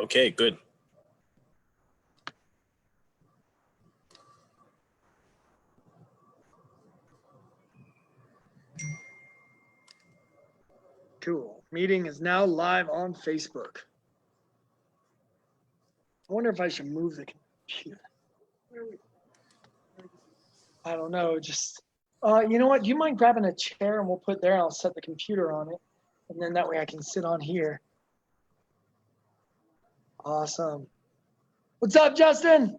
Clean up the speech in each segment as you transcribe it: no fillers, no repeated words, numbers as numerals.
Okay, good. Cool. Meeting is now live on Facebook. I wonder if I should move the computer. I don't know. Just, you know what? Do you mind grabbing a chair and we'll put there and I'll set the computer on it. And then that way I can sit on here. Awesome. What's up, Justin?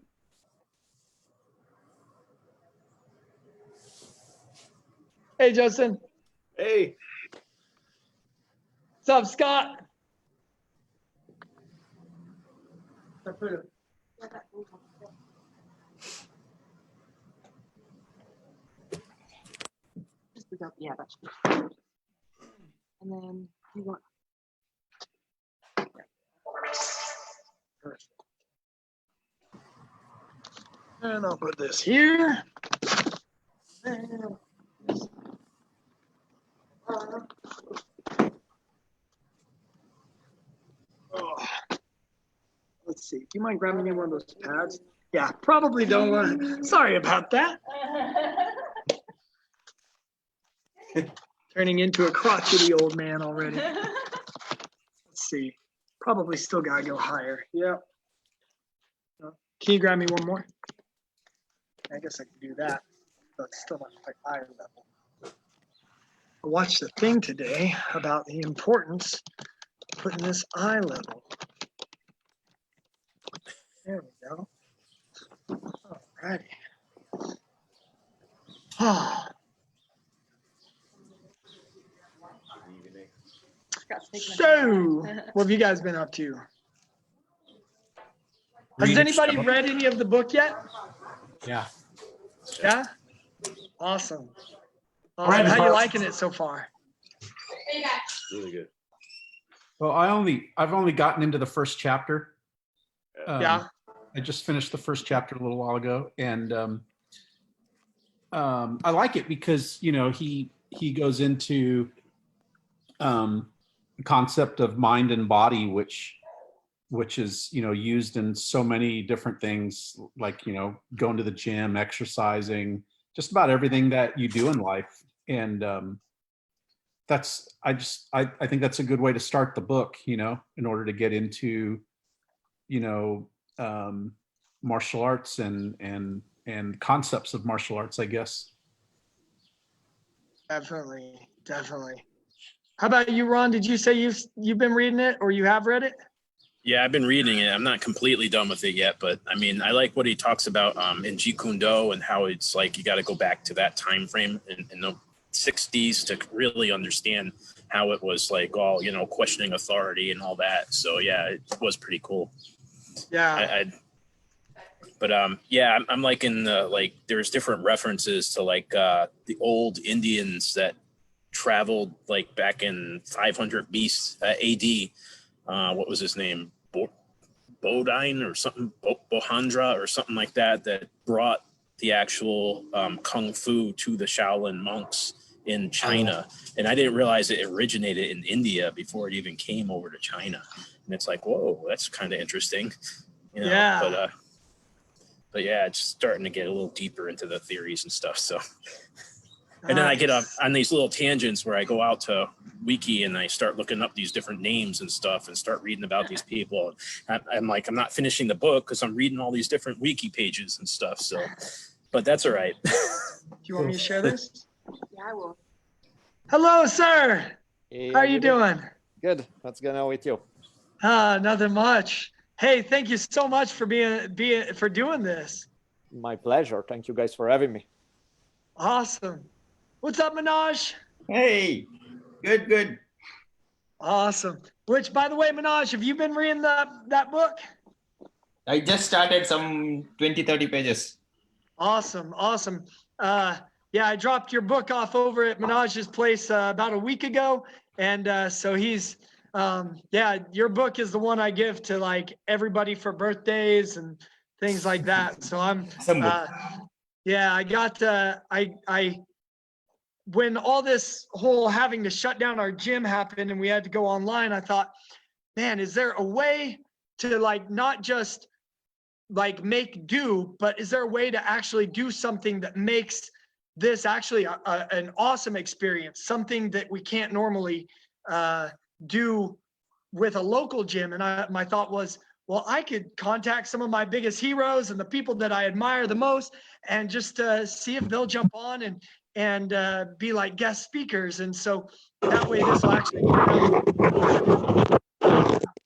Hey, Justin. Hey. What's up, Scott? I put it. Yeah, that's good. And then you want. And I'll put this here. And let's see. Do you mind grabbing me one of those pads? Yeah, probably don't want. Sorry about that. Turning into a crotchety old man already. Let's see. Probably still gotta go higher. Yeah. Can you grab me one more? I guess I can do that, but it's still not quite eye level. I watched a thing today about the importance of putting this eye level. There we go. Alrighty. Ah. So, what have you guys been up to? Has anybody read any of the book yet? Yeah. Yeah? Awesome. How you liking it so far? Really good. Well, I've only gotten into the first chapter. Yeah. I just finished the first chapter a little while ago, and I like it because he goes into the concept of mind and body, which is used in so many different things, like going to the gym, exercising, just about everything that you do in life. And I think that's a good way to start the book, in order to get into martial arts and concepts of martial arts, I guess. Definitely. How about you, Ron? Did you say you've been reading it, or you have read it? Yeah, I've been reading it. I'm not completely done with it yet, but I mean, I like what he talks about in Jeet Kune Do and how it's like you got to go back to that time frame in the 60s to really understand how it was like all, questioning authority and all that. So yeah, it was pretty cool. Yeah. I'm like in the, like, there's different references to like the old Indians that traveled like back in 500 AD. What was his name? Bodine or something, Bohandra or something like that brought the actual kung fu to the Shaolin monks in China. And I didn't realize it originated in India before it even came over to China. And it's like, whoa, that's kind of interesting. Yeah. But yeah, it's starting to get a little deeper into the theories and stuff. So, and then I get on these little tangents where I go out to Wiki and I start looking up these different names and stuff and start reading about these people. I'm like, I'm not finishing the book because I'm reading all these different Wiki pages and stuff. So, but that's all right. Do you want me to share this? Yeah, I will. Hello, sir. Hey, How are you doing? Good. What's going on with you? Nothing much. Hey, thank you so much for for doing this. My pleasure. Thank you guys for having me. Awesome. What's up, Minaj? Hey, good. Awesome. Which, by the way, Minaj, have you been reading that book? I just started some 20-30 pages. Awesome. Yeah, I dropped your book off over at Minaj's place about a week ago. And so he's, your book is the one I give to like everybody for birthdays and things like that. So I'm, I got, when all this whole having to shut down our gym happened and we had to go online, I thought, man, is there a way to like not just like make do, but is there a way to actually do something that makes this actually an awesome experience, something that we can't normally do with a local gym? And my thought was, well, I could contact some of my biggest heroes and the people that I admire the most, and just see if they'll jump on and be like guest speakers. And so that way, this will actually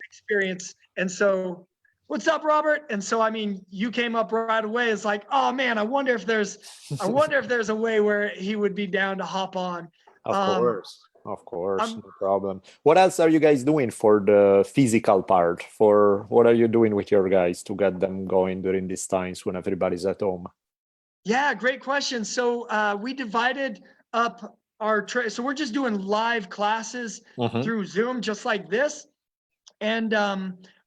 experience. And so, what's up, Robert? And so, I mean, you came up right away. It's like, oh man, I wonder if there's a way where he would be down to hop on. Of course, no problem. What else are you guys doing for the physical part? For what are you doing with your guys to get them going during these times when everybody's at home? Yeah, great question. So we divided up our so we're just doing live classes through Zoom, just like this. And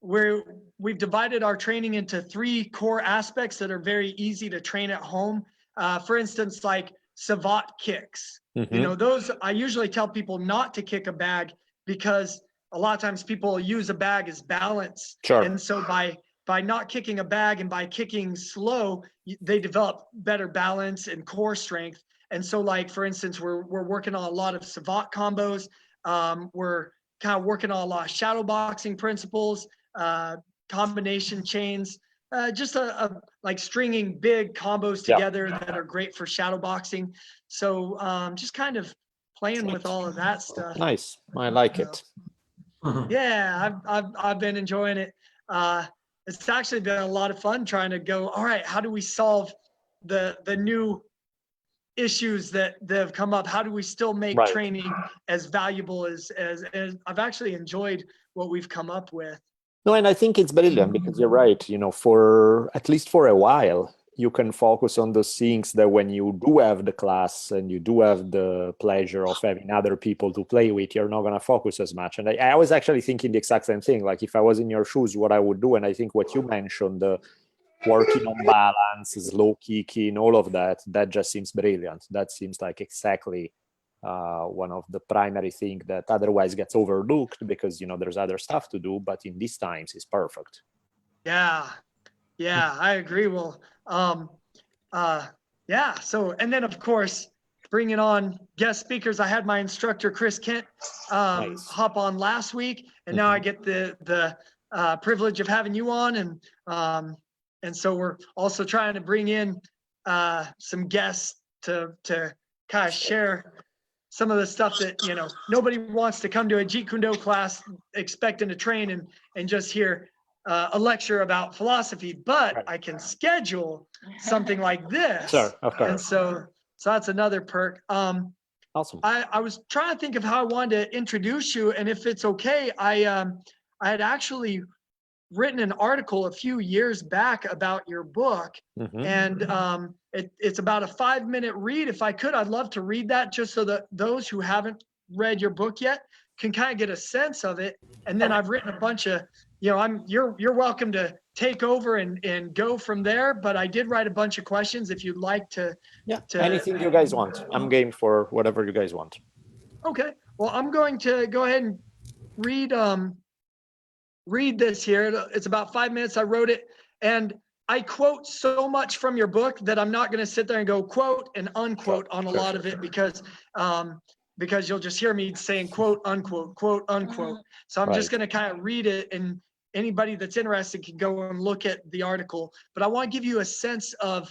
we've divided our training into 3 core aspects that are very easy to train at home. For instance, like savate kicks. You know, those I usually tell people not to kick a bag, because a lot of times people use a bag as balance. Sure. And so by not kicking a bag and by kicking slow, they develop better balance and core strength. And so, like, for instance, we're working on a lot of savate combos. We're kind of working on a lot of shadow boxing principles, combination chains, just like stringing big combos together that are great for shadow boxing. So just kind of playing with all of that stuff. Nice, I like it. Yeah, I've been enjoying it. It's actually been a lot of fun trying to go, all right, how do we solve the new issues that have come up? How do we still make training as valuable as I've actually enjoyed what we've come up with. No, and I think it's brilliant because you're right. You know, for at least for a while, you can focus on those things that when you do have the class and you do have the pleasure of having other people to play with, you're not going to focus as much. And I was actually thinking the exact same thing. Like if I was in your shoes, what I would do. And I think what you mentioned, the working on balance, slow kicking, all of that, that just seems brilliant. That seems like exactly one of the primary things that otherwise gets overlooked because, you know, there's other stuff to do, but in these times it's perfect. Yeah, I agree. Well, yeah. So, and then of course, bringing on guest speakers. I had my instructor, Chris Kent, hop on last week, and now I get the privilege of having you on. And so we're also trying to bring in some guests to kind of share some of the stuff that, you know, nobody wants to come to a Jeet Kune Do class expecting to train and just hear a lecture about philosophy, but I can schedule something like this. Sure, of course. And so that's another perk. Awesome. I was trying to think of how I wanted to introduce you, and if it's okay, I had actually written an article a few years back about your book, and it's about a 5-minute read. If I could, I'd love to read that just so that those who haven't read your book yet can kind of get a sense of it. And then I've written a bunch of, you know, you're welcome to take over and go from there. But I did write a bunch of questions if you'd like to. Yeah, anything you guys want. I'm game for whatever you guys want. Okay. Well, I'm going to go ahead and read this here. It's about 5 minutes. I wrote it, and I quote so much from your book that I'm not going to sit there and go quote and unquote on a lot of it because you'll just hear me saying quote, unquote, quote, unquote. So I'm just going to kind of read it, and anybody that's interested can go and look at the article. But I want to give you a sense of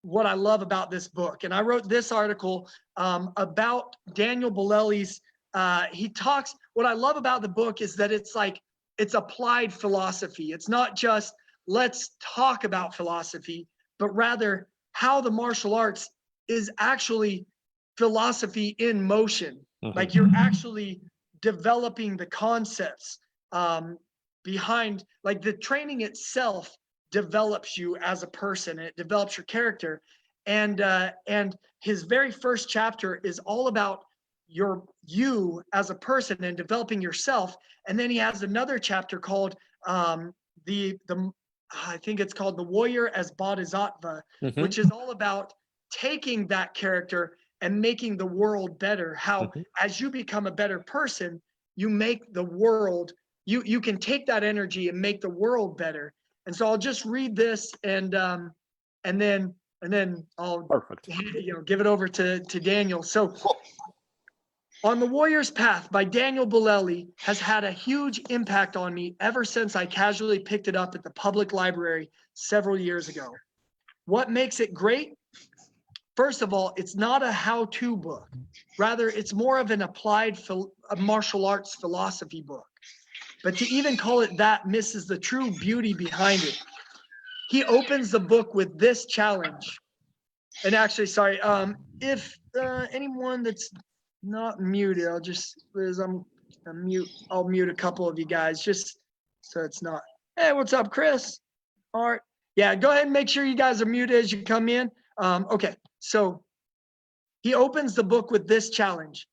what I love about this book. And I wrote this article about Daniel Bolelli's. What I love about the book is that it's applied philosophy. It's not just let's talk about philosophy, but rather how the martial arts is actually philosophy in motion. Like you're actually developing the concepts behind, like the training itself develops you as a person. It develops your character. And his very first chapter is all about you as a person and developing yourself. And then he has another chapter called I think it's called The Warrior as Bodhisattva, which is all about taking that character and making the world better. How as you become a better person, you make the world, you can take that energy and make the world better. And so I'll just read this and then I'll Perfect. give it over to Daniel. So On the Warrior's Path by Daniel Bolelli has had a huge impact on me ever since I casually picked it up at the public library several years ago. What makes it great? First of all, it's not a how-to book. Rather, it's more of an applied martial arts philosophy book. But to even call it that misses the true beauty behind it. He opens the book with this challenge. And actually, sorry, if anyone that's not muted, I'll just, I'm mute, I'll mute a couple of you guys just so it's not, hey, what's up, Chris? All right. Yeah, go ahead and make sure you guys are muted as you come in. Okay, so he opens the book with this challenge.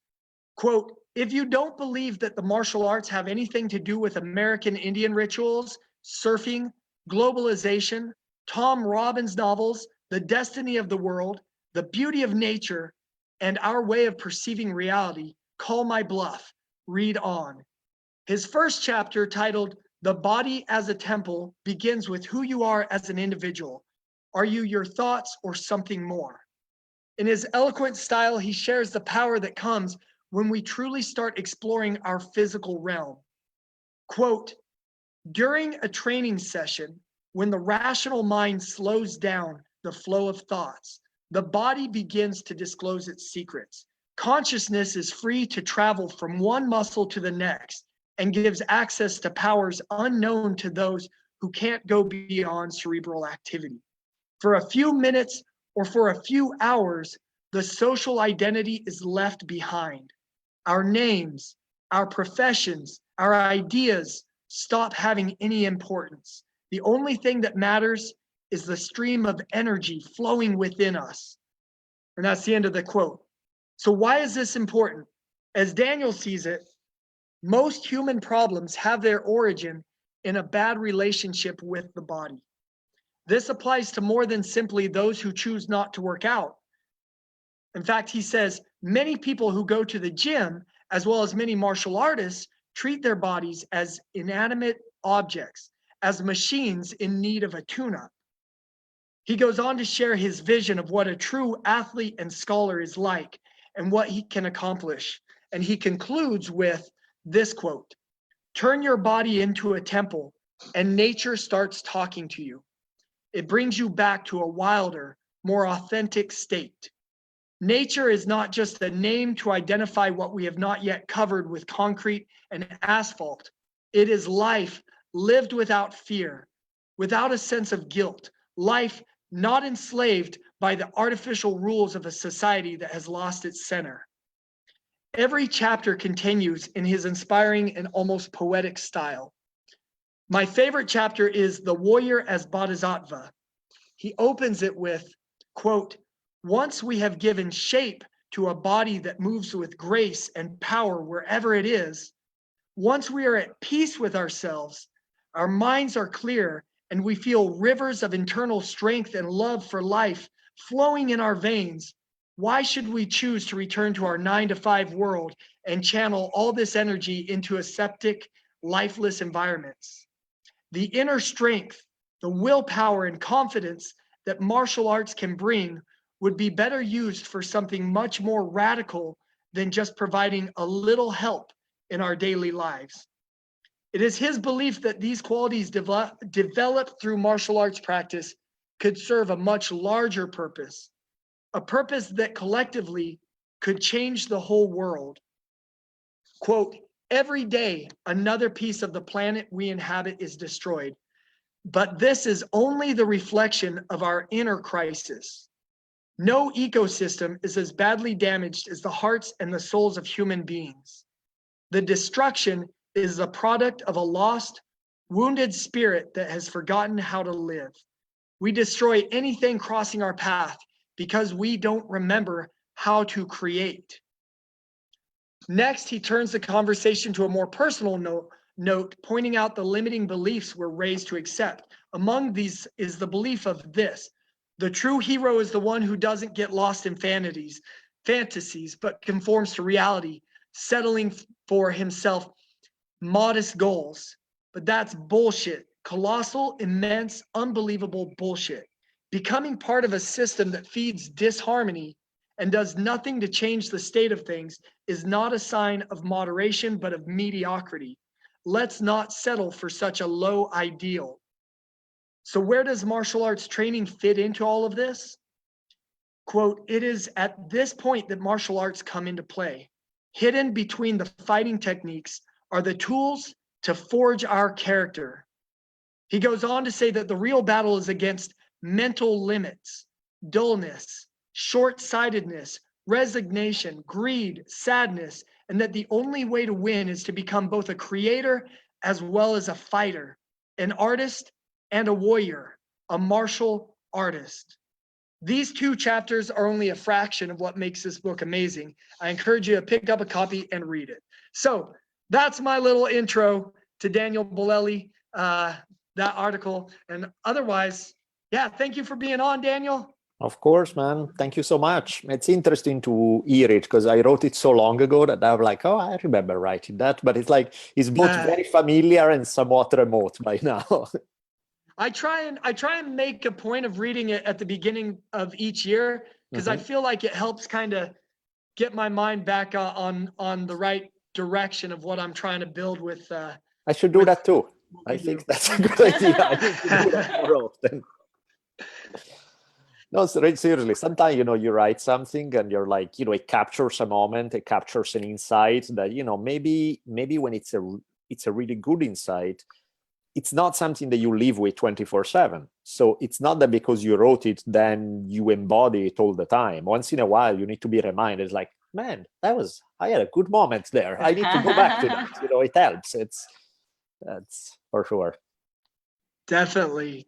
Quote, if you don't believe that the martial arts have anything to do with American Indian rituals, surfing, globalization, Tom Robbins novels, the destiny of the world, the beauty of nature, and our way of perceiving reality, call my bluff, read on. His first chapter, titled The Body as a Temple, begins with who you are as an individual. Are you your thoughts or something more? In his eloquent style, he shares the power that comes when we truly start exploring our physical realm. Quote, during a training session, when the rational mind slows down the flow of thoughts, the body begins to disclose its secrets. Consciousness is free to travel from one muscle to the next and gives access to powers unknown to those who can't go beyond cerebral activity. For a few minutes or for a few hours, the social identity is left behind. Our names, our professions, our ideas stop having any importance. The only thing that matters is the stream of energy flowing within us. And that's the end of the quote. So why is this important? As Daniel sees it, most human problems have their origin in a bad relationship with the body. This applies to more than simply those who choose not to work out. In fact, he says many people who go to the gym, as well as many martial artists, treat their bodies as inanimate objects, as machines in need of a tune-up. He goes on to share his vision of what a true athlete and scholar is like and what he can accomplish. And he concludes with this quote, turn your body into a temple and nature starts talking to you. It brings you back to a wilder, more authentic state. Nature is not just a name to identify what we have not yet covered with concrete and asphalt. It is life lived without fear, without a sense of guilt, life not enslaved by the artificial rules of a society that has lost its center. Every chapter continues in his inspiring and almost poetic style. My favorite chapter is The Warrior as Bodhisattva. He opens it with, quote, once we have given shape to a body that moves with grace and power wherever it is, once we are at peace with ourselves, our minds are clear, and we feel rivers of internal strength and love for life flowing in our veins, why should we choose to return to our 9-to-5 world and channel all this energy into aseptic, lifeless environments? The inner strength, the willpower and confidence that martial arts can bring would be better used for something much more radical than just providing a little help in our daily lives. It is his belief that these qualities developed through martial arts practice could serve a much larger purpose, a purpose that collectively could change the whole world. Quote, every day, another piece of the planet we inhabit is destroyed, but this is only the reflection of our inner crisis. No ecosystem is as badly damaged as the hearts and the souls of human beings. The destruction is the product of a lost, wounded spirit that has forgotten how to live. We destroy anything crossing our path because we don't remember how to create. Next, he turns the conversation to a more personal note, pointing out the limiting beliefs we're raised to accept. Among these is the belief of this: the true hero is the one who doesn't get lost in fantasies, but conforms to reality, settling for himself modest goals, but that's bullshit. Colossal, immense, unbelievable bullshit. Becoming part of a system that feeds disharmony and does nothing to change the state of things is not a sign of moderation, but of mediocrity. Let's not settle for such a low ideal. So where does martial arts training fit into all of this? Quote, it is at this point that martial arts come into play. Hidden between the fighting techniques are the tools to forge our character. He goes on to say that the real battle is against mental limits, dullness, short-sightedness, resignation, greed, sadness, and that the only way to win is to become both a creator as well as a fighter, an artist and a warrior, a martial artist. These 2 chapters are only a fraction of what makes this book amazing. I encourage you to pick up a copy and read it. So that's my little intro to Daniel Bolelli, that article. And otherwise, yeah, thank you for being on, Daniel. Of course, man. Thank you so much. It's interesting to hear it because I wrote it so long ago that I'm like, oh, I remember writing that. But it's like, it's both very familiar and somewhat remote by now. I try and make a point of reading it at the beginning of each year because I feel like it helps kind of get my mind back on the right direction of what I'm trying to build with. I should do that too. I think that's a good idea. I need to do that more often. No, seriously, sometimes, you write something and you're like, it captures a moment, it captures an insight that, maybe when it's a really good insight, it's not something that you live with 24/7. So it's not that because you wrote it, then you embody it all the time. Once in a while, you need to be reminded, like, man, I had a good moment there. I need to go back to that. It helps. That's for sure. Definitely.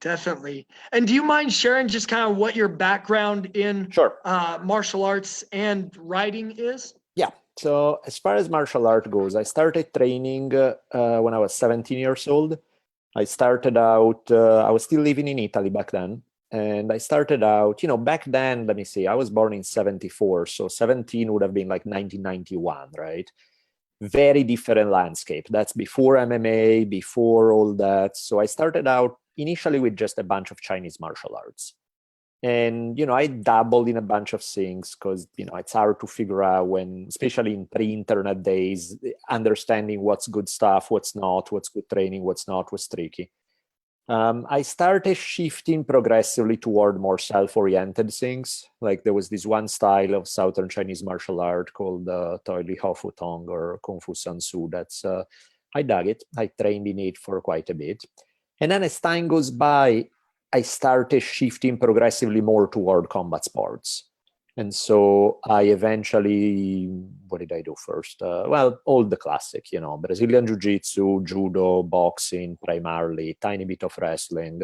And do you mind sharing just kind of what your background in Sure. Martial arts and writing is? Yeah. So as far as martial art goes, I started training when I was 17 years old. I started out, I was still living in Italy back then. And I started out, back then, let me see, I was born in 74. So 17 would have been like 1991, right? Very different landscape. That's before MMA, before all that. So I started out initially with just a bunch of Chinese martial arts. And, I dabbled in a bunch of things because, it's hard to figure out when, especially in pre-internet days, understanding what's good stuff, what's not, what's good training, what's not, was tricky. I started shifting progressively toward more self-oriented things. Like there was this one style of Southern Chinese martial art called Toi Li Hao Fu Tong or Kung Fu San Su. I dug it. I trained in it for quite a bit. And then as time goes by, I started shifting progressively more toward combat sports. And so I eventually, what did I do first? All the classic, Brazilian Jiu-Jitsu, Judo, boxing, primarily, tiny bit of wrestling,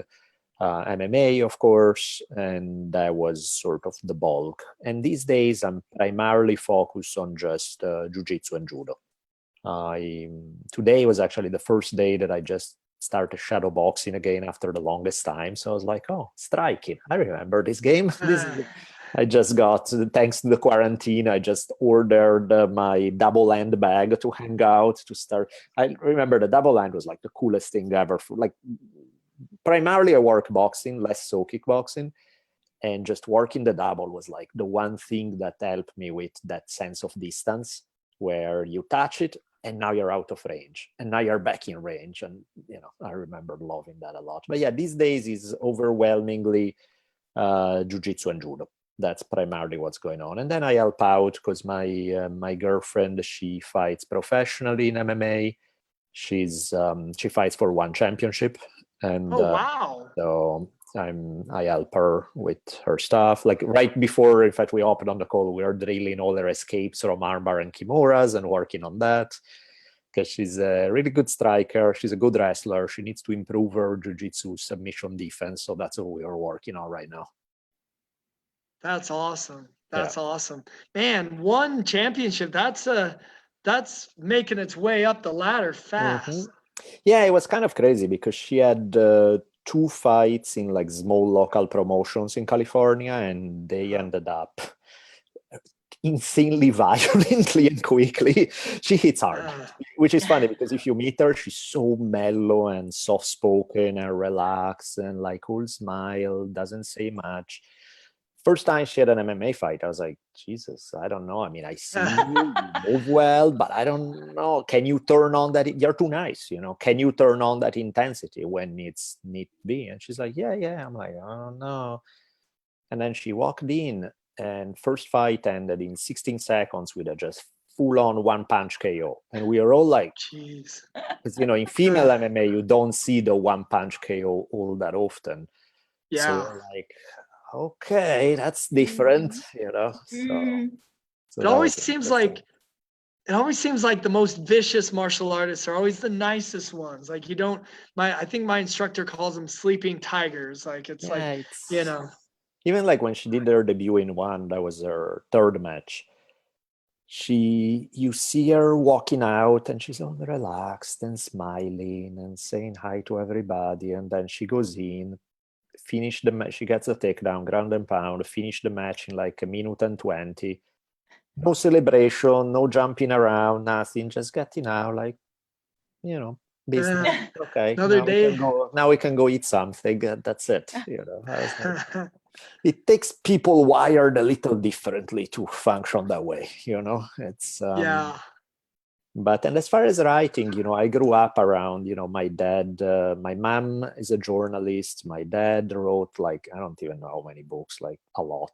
MMA, of course, and that was sort of the bulk. And these days, I'm primarily focused on just Jiu-Jitsu and Judo. Today was actually the first day that I just started shadow boxing again after the longest time. So I was like, oh, striking. I remember this game. I just got, thanks to the quarantine, I just ordered my double hand bag to hang out, to start. I remember the double hand was like the coolest thing ever. Primarily I work boxing, less so kickboxing. And just working the double was like the one thing that helped me with that sense of distance where you touch it, and now you're out of range, and now you're back in range. And, I remember loving that a lot. But yeah, these days is overwhelmingly Jiu-Jitsu and Judo. That's primarily what's going on. And then I help out because my girlfriend, she fights professionally in MMA. She fights for one championship. And wow. So I help her with her stuff. Like right before, in fact, we opened on the call, we are drilling all her escapes from armbar and kimuras and working on that because she's a really good striker. She's a good wrestler. She needs to improve her jiu-jitsu submission defense. So that's what we are working on right now. That's awesome. That's awesome. Man, one championship. That's making its way up the ladder fast. Mm-hmm. Yeah, it was kind of crazy because she had 2 fights in like small local promotions in California, and they ended up insanely violently and quickly. She hits hard, which is funny because if you meet her, she's so mellow and soft-spoken and relaxed and like all smile, doesn't say much. First time she had an MMA fight, I was like, Jesus, I don't know. I mean, I see you move well, but I don't know. Can you turn on that? You're too nice, you know. Can you turn on that intensity when it's need be? And she's like, yeah. I'm like, oh no. And then she walked in, and first fight ended in 16 seconds with a just full-on one-punch KO. And we are all like, Jeez. because, you know, in female MMA, you don't see the one-punch KO all that often. Yeah. So we're like, okay, that's different, you know. So It always seems like the most vicious martial artists are always the nicest ones. Like I think my instructor calls them sleeping tigers. Like it's like, you know. Even like when she did her debut in one, that was her third match. You see her walking out and she's all relaxed and smiling and saying hi to everybody. And then she goes in, finish the match. She gets a takedown, ground and pound, finish the match in like 1:20. No celebration, no jumping around, nothing, just getting out, like, you know, business. Okay, Another day. Now we can go eat something. That's it. You know, I was like, it takes people wired a little differently to function that way. You know, it's yeah. But and as far as writing, you know, I grew up around, you know, my dad. My mom is a journalist. My dad wrote like I don't even know how many books, like a lot.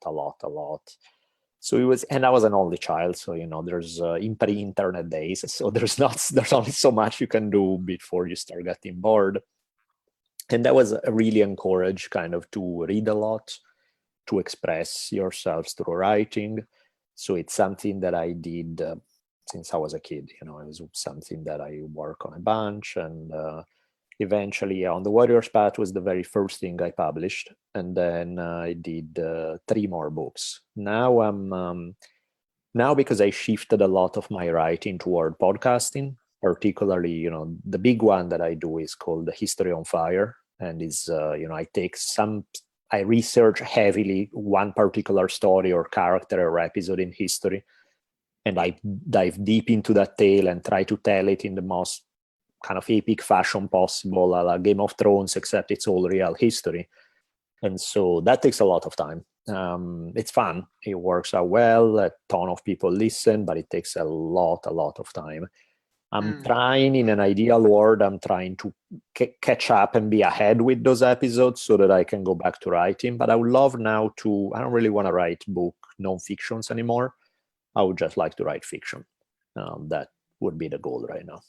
So it was, and I was an only child, so you know, there's in pre-internet days, so there's only so much you can do before you start getting bored. And that was really encouraged kind of to read a lot, to express yourselves through writing. So it's something that I did since I was a kid. You know, it was something that I work on a bunch, and eventually On the Warrior's Path was the very first thing I published. And then I did 3 more books. Now because I shifted a lot of my writing toward podcasting, particularly, you know, the big one that I do is called The History on Fire. And is, you know, I research heavily one particular story or character or episode in history. And I dive deep into that tale and try to tell it in the most kind of epic fashion possible, a la Game of Thrones, except it's all real history. And so that takes a lot of time. It's fun. It works out well. A ton of people listen, but it takes a lot of time. I'm trying, in an ideal world, I'm trying to catch up and be ahead with those episodes so that I can go back to writing. But I would love now I don't really want to write non-fictions anymore. I would just like to write fiction. That would be the goal right now.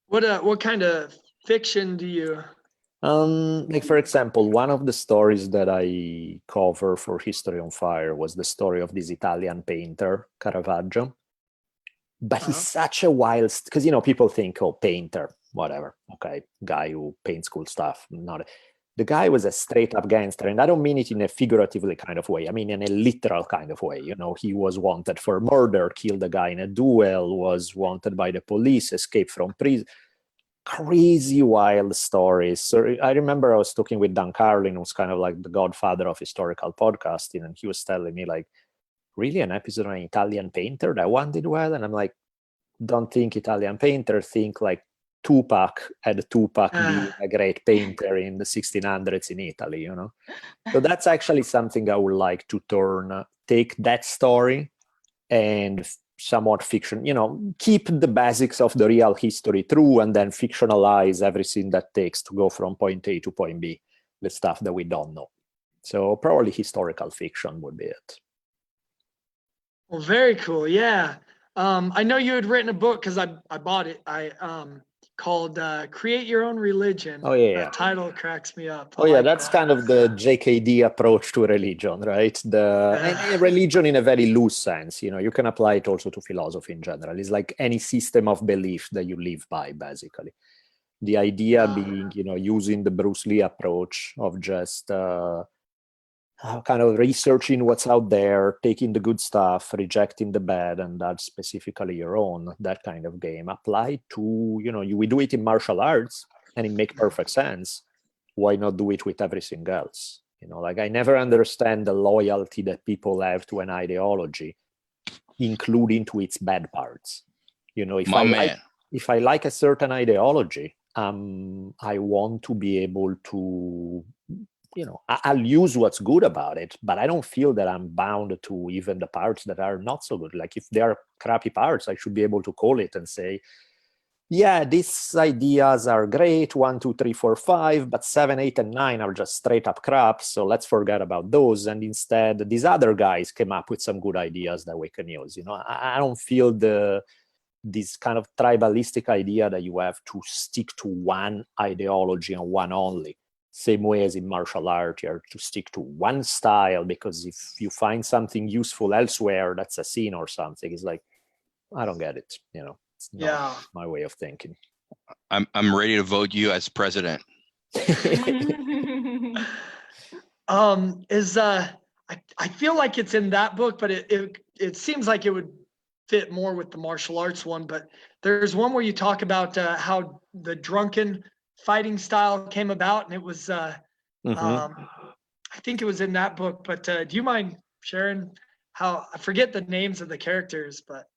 What kind of fiction do you? Like, for example, one of the stories that I cover for History on Fire was the story of this Italian painter, Caravaggio. But he's such a wild, because, you know, people think, oh, painter, whatever. Okay, guy who paints cool stuff. The guy was a straight up gangster, and I don't mean it in a figuratively kind of way. I mean in a literal kind of way. You know, he was wanted for murder, killed a guy in a duel, was wanted by the police, escaped from prison. Crazy wild stories. So I remember I was talking with Dan Carlin, who's kind of like the godfather of historical podcasting, and he was telling me, like, really, an episode on an Italian painter? That one did well? And I'm like, don't think Italian painter, think like Tupac being a great painter in the 1600s in Italy, you know? So that's actually something I would like to take that story and somewhat fiction, you know, keep the basics of the real history true and then fictionalize everything that takes to go from point A to point B, the stuff that we don't know. So probably historical fiction would be it. Well, very cool. Yeah. I know you had written a book because I bought it. Called Create Your Own Religion. Oh, yeah. That title cracks me up. That's kind of the JKD approach to religion, right? And religion in a very loose sense. You know, you can apply it also to philosophy in general. It's like any system of belief that you live by, basically. The idea being, you know, using the Bruce Lee approach of just kind of researching what's out there, taking the good stuff, rejecting the bad, and that's specifically your own, that kind of game. Apply to, you know, we do it in martial arts and it makes perfect sense. Why not do it with everything else? You know, like, I never understand the loyalty that people have to an ideology. including to its bad parts. If My man. if I like a certain ideology, I want to be able to, I'll use what's good about it, but I don't feel that I'm bound to even the parts that are not so good. Like if they are crappy parts, I should be able to call it and say, yeah, these ideas are great, 1, 2, 3, 4, 5, but 7, 8, and 9 are just straight up crap. So let's forget about those. And instead, these other guys came up with some good ideas that we can use. I don't feel this kind of tribalistic idea that you have to stick to one ideology and one only. Same way as in martial art, you have to stick to one style, because if you find something useful elsewhere, that's a sin or something. It's like, I don't get it. It's not my way of thinking. I'm ready to vote you as president. I feel like it's in that book, but it seems like it would fit more with the martial arts one. But there's one where you talk about how the drunken fighting style came about, and it was I think it was in that book. But do you mind sharing how? I forget the names of the characters, but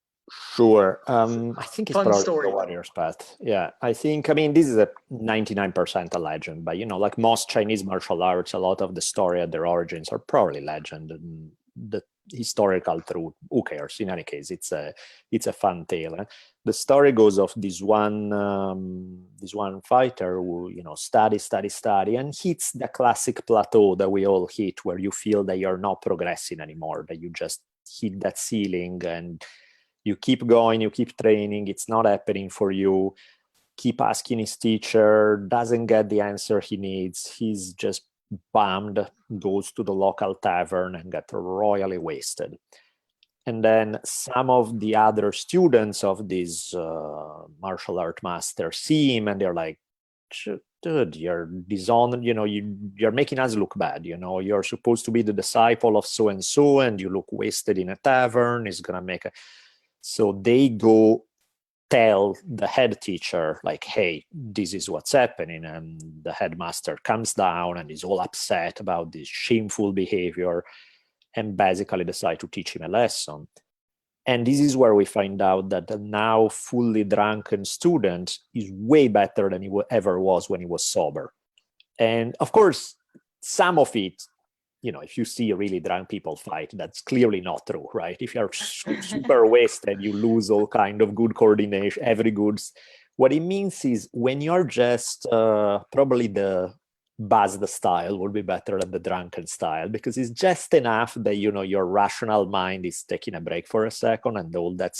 Sure. I think it's fun probably story, the Warrior's Path. Yeah, I mean, this is a 99% a legend, but like most Chinese martial arts, a lot of the story at their origins are probably legend, and the historical truth, who cares? In any case, it's a fun tale. The story goes of this one fighter who study, and hits the classic plateau that we all hit, where you feel that you're not progressing anymore, that you just hit that ceiling, and you keep going, you keep training, it's not happening for you, keep asking his teacher, doesn't get the answer he needs, he's just bummed, goes to the local tavern and gets royally wasted. And then some of the other students of this martial art master see him, and they're like, dude, you're dishonored, you're making us look bad, you're supposed to be the disciple of so-and-so, and you look wasted in a tavern, it's gonna make a... So they go tell the head teacher, like, hey, this is what's happening. And the headmaster comes down and is all upset about this shameful behavior, and basically decide to teach him a lesson. And this is where we find out that the now fully drunken student is way better than he ever was when he was sober. And of course, some of it, if you see really drunk people fight, that's clearly not true, right? If you're super wasted, you lose all kind of good coordination, every goods. What it means is when you're just probably the buzzed style will be better than the drunken style, because it's just enough that, your rational mind is taking a break for a second, and all that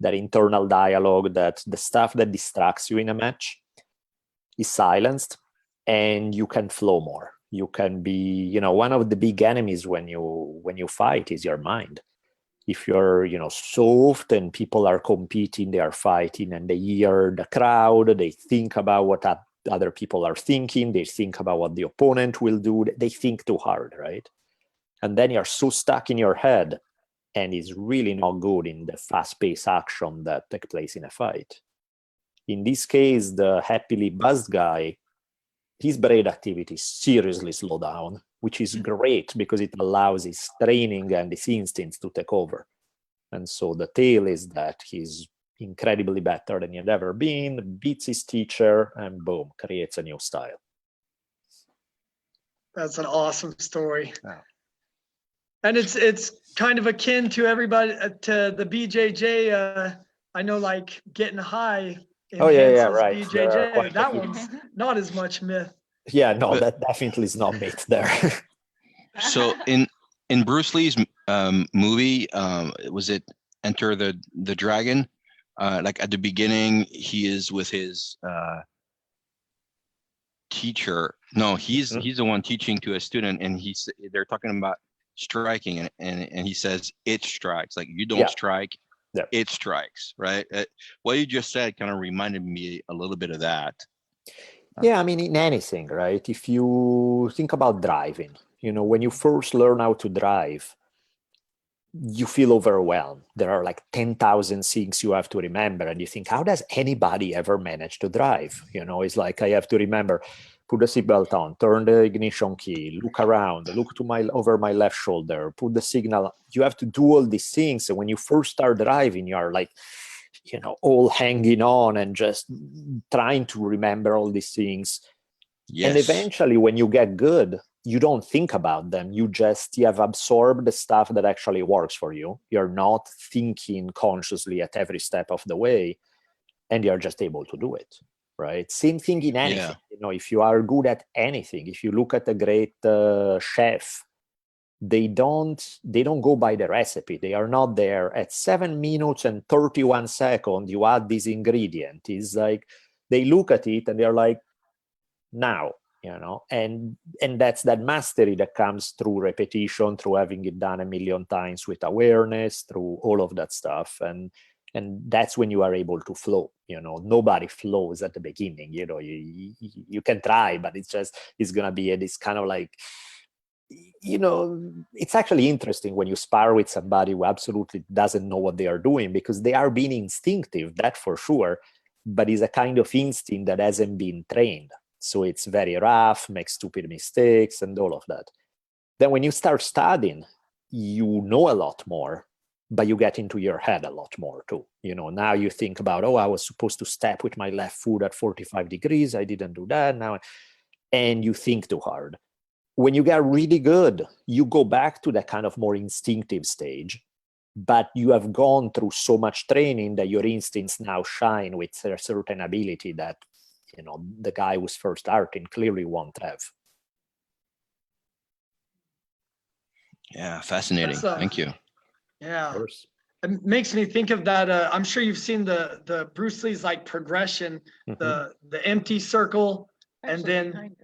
internal dialogue, that the stuff that distracts you in a match is silenced, and you can flow more. You can be, one of the big enemies when you fight is your mind. If you're, soft and people are competing, they are fighting, and they hear the crowd, they think about what other people are thinking, they think about what the opponent will do, they think too hard, right? And then you're so stuck in your head, and it's really not good in the fast-paced action that takes place in a fight. In this case, the happily buzzed guy, his brain activity seriously slow down, which is great because it allows his training and his instincts to take over. And so the tale is that he's incredibly better than he had ever been, beats his teacher, and boom, creates a new style. That's an awesome story. Yeah. And it's kind of akin to everybody, to the BJJ. I know, like getting high. Oh yeah, right. BJJ. That one's not as much myth. Yeah, no, that definitely is not myth there. So in Bruce Lee's movie, was it Enter the Dragon? Like at the beginning, he is with his teacher. No, he's the one teaching to a student, and they're talking about striking, and he says it strikes. Like you don't strike, it strikes, right? What you just said kind of reminded me a little bit of that. Yeah, I mean, in anything, right? If you think about driving, when you first learn how to drive, you feel overwhelmed. There are like 10,000 things you have to remember, and you think, how does anybody ever manage to drive? It's like I have to remember put the seatbelt on, turn the ignition key, look around, look to over my left shoulder, put the signal. You have to do all these things. And when you first start driving, you are like, all hanging on and just trying to remember all these things. Yes. And eventually when you get good, you don't think about them. You have absorbed the stuff that actually works for you. You're not thinking consciously at every step of the way, and you're just able to do it, right? Same thing in anything. If you are good at anything, if you look at a great chef, they don't go by the recipe. They are not there at 7 minutes and 31 seconds, you add this ingredient. It's like, they look at it and they're like, now, and that's that mastery that comes through repetition, through having it done a million times with awareness, through all of that stuff. And that's when you are able to flow. Nobody flows at the beginning. You can try, but it's gonna be this kind of like, it's actually interesting when you spar with somebody who absolutely doesn't know what they are doing, because they are being instinctive, that for sure, but it's a kind of instinct that hasn't been trained. So it's very rough, makes stupid mistakes and all of that. Then when you start studying, you know a lot more, but you get into your head a lot more too. Now you think about, I was supposed to step with my left foot at 45 degrees. I didn't do that now. And you think too hard. When you get really good, you go back to that kind of more instinctive stage, but you have gone through so much training that your instincts now shine with a certain ability that, the guy who's first starting clearly won't have. Yeah, fascinating. Thank you. Yeah. Of course. It makes me think of that. I'm sure you've seen the Bruce Lee's like progression, the empty circle, and then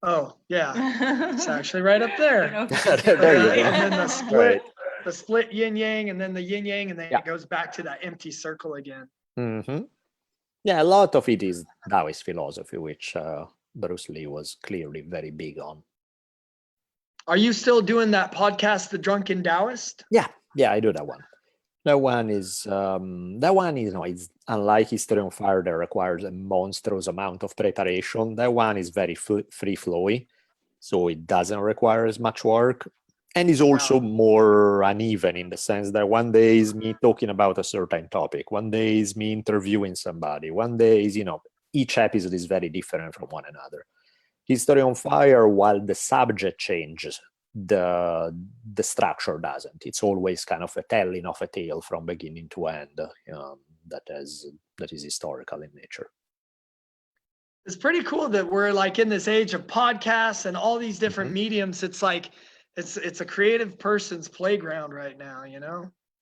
it's actually right up there. There you go. And then the split yin yang, and then the yin yang, and then it goes back to that empty circle again. Mm-hmm. Yeah, a lot of it is Taoist philosophy, which Bruce Lee was clearly very big on. Are you still doing that podcast, The Drunken Taoist? Yeah, I do that one. That one is, it's unlike History on Fire that requires a monstrous amount of preparation. That one is very free-flowy, so it doesn't require as much work. And is also more uneven in the sense that one day is me talking about a certain topic. One day is me interviewing somebody. One day is, each episode is very different from one another. History on Fire, while the subject changes, the structure doesn't. It's always kind of a telling of a tale from beginning to end that is historical in nature. It's pretty cool that we're like in this age of podcasts and all these different mediums. It's like, it's a creative person's playground right now,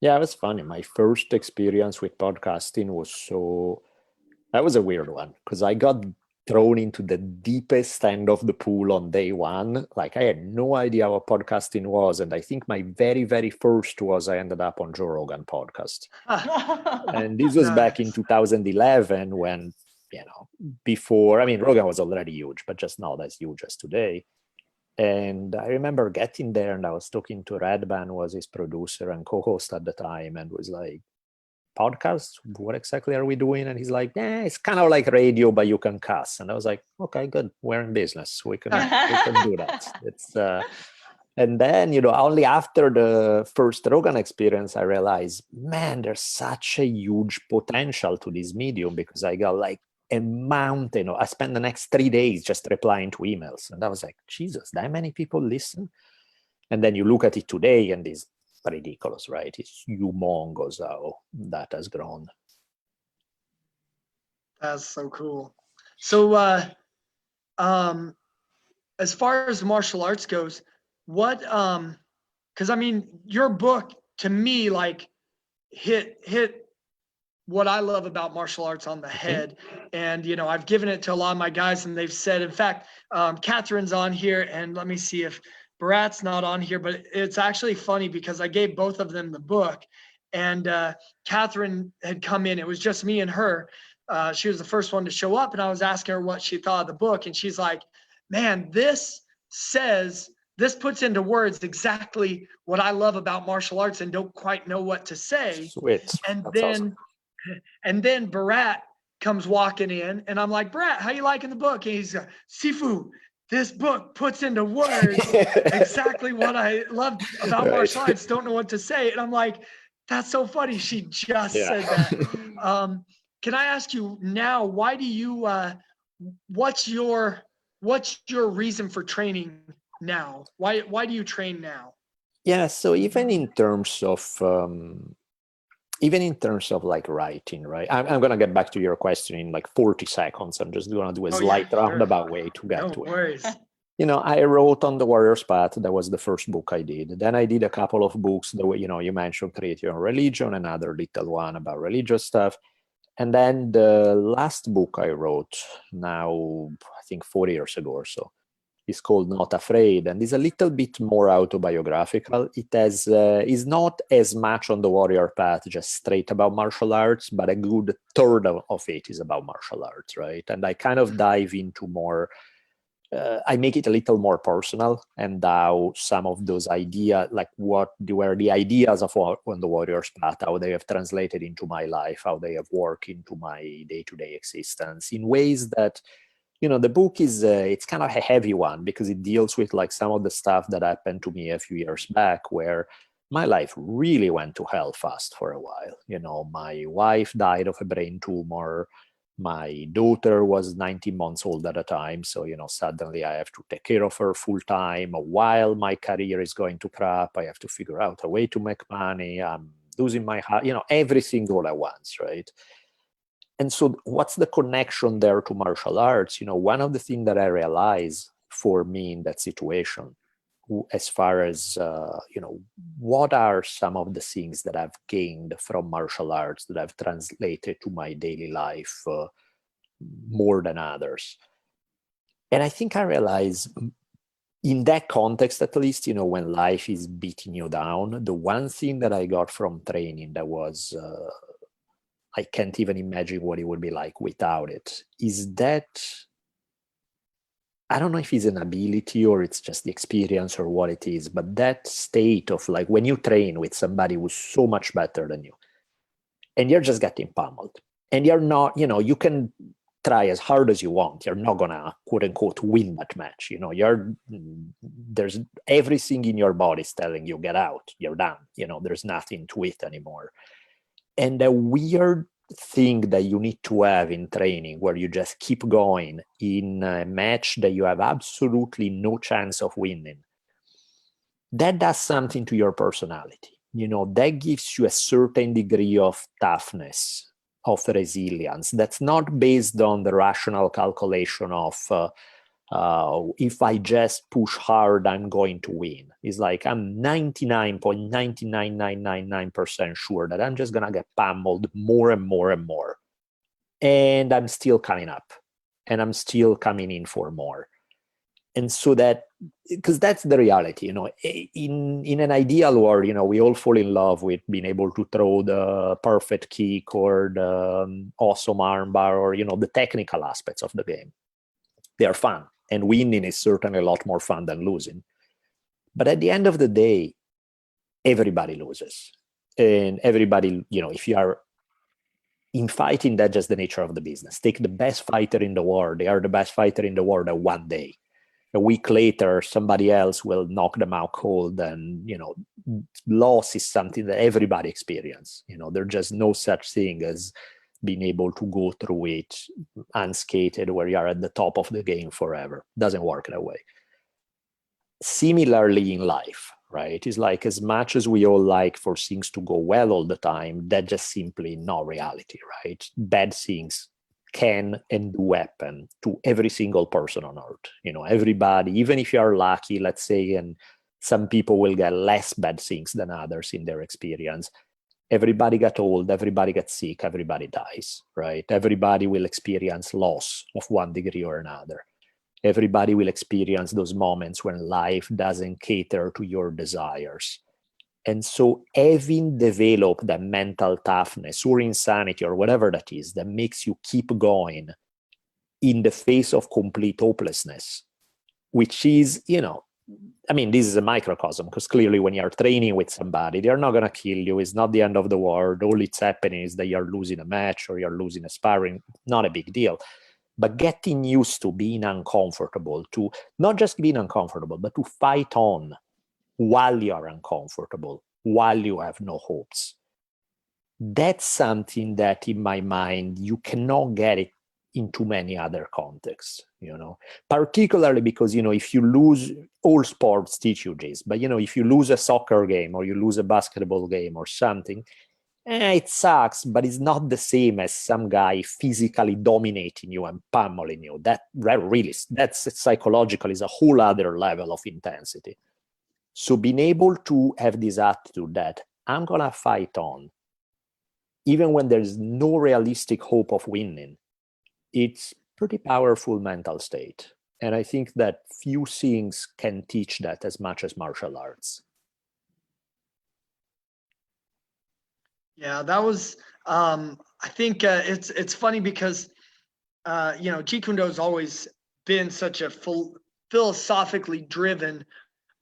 Yeah, it was funny. My first experience with podcasting that was a weird one, because I got thrown into the deepest end of the pool on day one. Like, I had no idea what podcasting was. And I think my very, very first was I ended up on Joe Rogan podcast. And this was back in 2011 when, before, Rogan was already huge, but just not as huge as today. And I remember getting there and I was talking to Redban, who was his producer and co-host at the time, and was like, podcast? What exactly are we doing? And he's like, it's kind of like radio, but you can cuss. And I was like, okay, good. We're in business. We can do that. It's and then, only after the first Rogan experience, I realized, man, there's such a huge potential to this medium, because I got like a mountain. I spent the next 3 days just replying to emails. And I was like, Jesus, that many people listen? And then you look at it today and it's ridiculous, right? It's humongous how that has grown. That's so cool. So as far as martial arts goes, what because your book to me like hit what I love about martial arts on the head. And I've given it to a lot of my guys, and they've said, in fact, Catherine's on here, and let me see if Bharat's not on here, but it's actually funny because I gave both of them the book, and Catherine had come in. It was just me and her. She was the first one to show up, and I was asking her what she thought of the book, and she's like, man, this puts into words exactly what I love about martial arts and don't quite know what to say. Sweet. And That's then awesome. And then Bharat comes walking in, and I'm like, Brett, how you liking the book? And he's Sifu, this book puts into words exactly what I love about martial arts. Don't know what to say. And I'm like, that's so funny. She just said that. Can I ask you now, why do you, what's your reason for training now? Why do you train now? Yeah, so even in terms of like writing, right? I'm gonna get back to your question in like 40 seconds. I'm just gonna do a slight roundabout way to get to it. You know, I wrote on the Warrior's Path. That was the first book I did. Then I did a couple of books that were, you know, you mentioned Create Your Own Religion, another little one about religious stuff. And then the last book I wrote now, I think 4 years ago or so, is called Not Afraid, and is a little bit more autobiographical. It has is not as much on the warrior path, just straight about martial arts, but a good third of it is about martial arts, right? And I kind of dive into more, I make it a little more personal, and how some of those ideas, like what were the ideas of on the warrior's path, how they have translated into my life, how they have worked into my day-to-day existence in ways that, you know, the book is, it's kind of a heavy one because it deals with like some of the stuff that happened to me a few years back where my life really went to hell fast for a while. You know, my wife died of a brain tumor. My daughter was 19 months old at the time. So, you know, suddenly I have to take care of her full time while my career is going to crap. I have to figure out a way to make money. I'm losing my house, you know, everything all at once, right? And so what's the connection there to martial arts? You know, one of the things that I realized for me in that situation, as far as, you know, what are some of the things that I've gained from martial arts that I've translated to my daily life more than others? And I think I realized in that context, at least, you know, when life is beating you down, the one thing that I got from training that was, I can't even imagine what it would be like without it, is that, I don't know if it's an ability or it's just the experience or what it is, but that state of like when you train with somebody who's so much better than you and you're just getting pummeled and you're not, you know, you can try as hard as you want. You're not gonna quote unquote win that match. You know, there's everything in your body is telling you get out, you're done. You know, there's nothing to it anymore. And a weird thing that you need to have in training where you just keep going in a match that you have absolutely no chance of winning, that does something to your personality. You know, that gives you a certain degree of toughness, of resilience. That's not based on the rational calculation of if I just push hard, I'm going to win. It's like I'm 99.99999% sure that I'm just going to get pummeled more and more and more. And I'm still coming up and I'm still coming in for more. And so that, because that's the reality, you know, in an ideal world, you know, we all fall in love with being able to throw the perfect kick or the awesome armbar or, you know, the technical aspects of the game. They are fun. And winning is certainly a lot more fun than losing. But at the end of the day, everybody loses. And everybody, you know, if you are in fighting, that's just the nature of the business. Take the best fighter in the world. They are the best fighter in the world at one day. A week later, somebody else will knock them out cold. And, you know, loss is something that everybody experiences. You know, there's just no such thing as being able to go through it unscathed where you are at the top of the game forever. Doesn't work that way. Similarly in life, right? It's like as much as we all like for things to go well all the time, that's just simply not reality, right? Bad things can and do happen to every single person on earth. You know, everybody, even if you are lucky, let's say, and some people will get less bad things than others in their experience. Everybody gets old, everybody gets sick, everybody dies, right? Everybody will experience loss of one degree or another. Everybody will experience those moments when life doesn't cater to your desires. And so having developed that mental toughness or insanity or whatever that is that makes you keep going in the face of complete hopelessness, which is, you know, I mean, this is a microcosm, because clearly when you're training with somebody, they're not going to kill you. It's not the end of the world. All it's happening is that you're losing a match or you're losing a sparring. Not a big deal. But getting used to being uncomfortable, to not just being uncomfortable, but to fight on while you're uncomfortable, while you have no hopes. That's something that, in my mind, you cannot get it in too many other contexts, particularly because, if you lose, all sports teach you this, but, if you lose a soccer game or you lose a basketball game or something, it sucks, but it's not the same as some guy physically dominating you and pummeling you. That's psychological, is a whole other level of intensity. So being able to have this attitude that I'm going to fight on, even when there's no realistic hope of winning, it's pretty powerful mental state. And I think that few things can teach that as much as martial arts. Yeah, that was, I think it's funny because, Jeet Kune Do has always been such a philosophically driven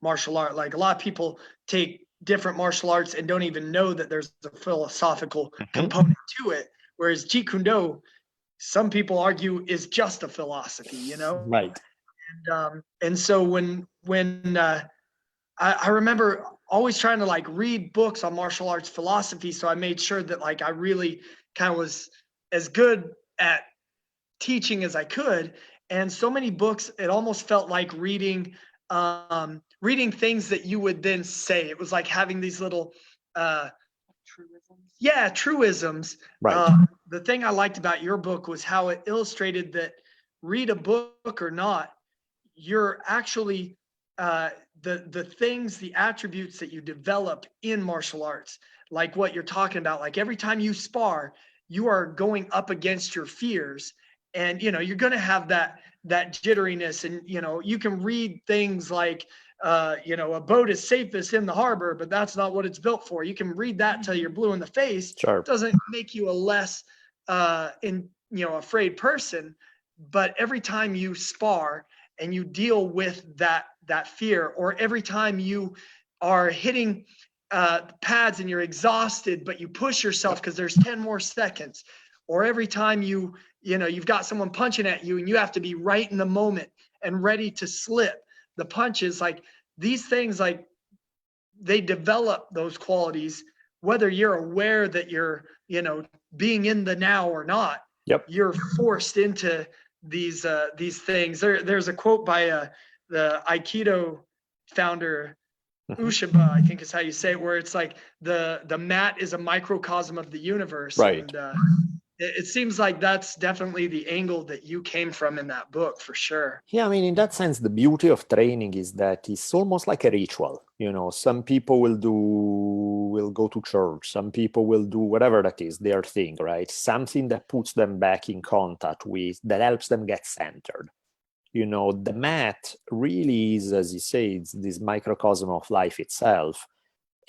martial art. Like, a lot of people take different martial arts and don't even know that there's a philosophical component to it. Whereas Jeet Kune Do, some people argue, is just a philosophy, Right. And so when I remember always trying to like read books on martial arts philosophy, so I made sure that like I really kind of was as good at teaching as I could. And so many books, it almost felt like reading things that you would then say. It was like having these little truisms. Right. The thing I liked about your book was how it illustrated that, read a book or not, you're actually the things, the attributes that you develop in martial arts, like what you're talking about. Like, every time you spar, you are going up against your fears, and you're going to have that jitteriness, and you can read things like a boat is safest in the harbor, but that's not what it's built for. You can read that till you're blue in the face. Sure. It doesn't make you a less afraid person, but every time you spar and you deal with that fear, or every time you are hitting pads and you're exhausted, but you push yourself because there's 10 more seconds, or every time you've got someone punching at you and you have to be right in the moment and ready to slip the punches, like these things, like they develop those qualities, whether you're aware that you're, being in the now or not. Yep. You're forced into these things. There's a quote by the Aikido founder, Ushiba, I think is how you say it, where it's like the mat is a microcosm of the universe. Right. And it seems like that's definitely the angle that you came from in that book, for sure. Yeah, I mean, in that sense, the beauty of training is that it's almost like a ritual. Some people will go to church. Some people will do whatever that is, their thing, right? Something that puts them back in contact with, that helps them get centered. The mat really is, as you say, it's this microcosm of life itself.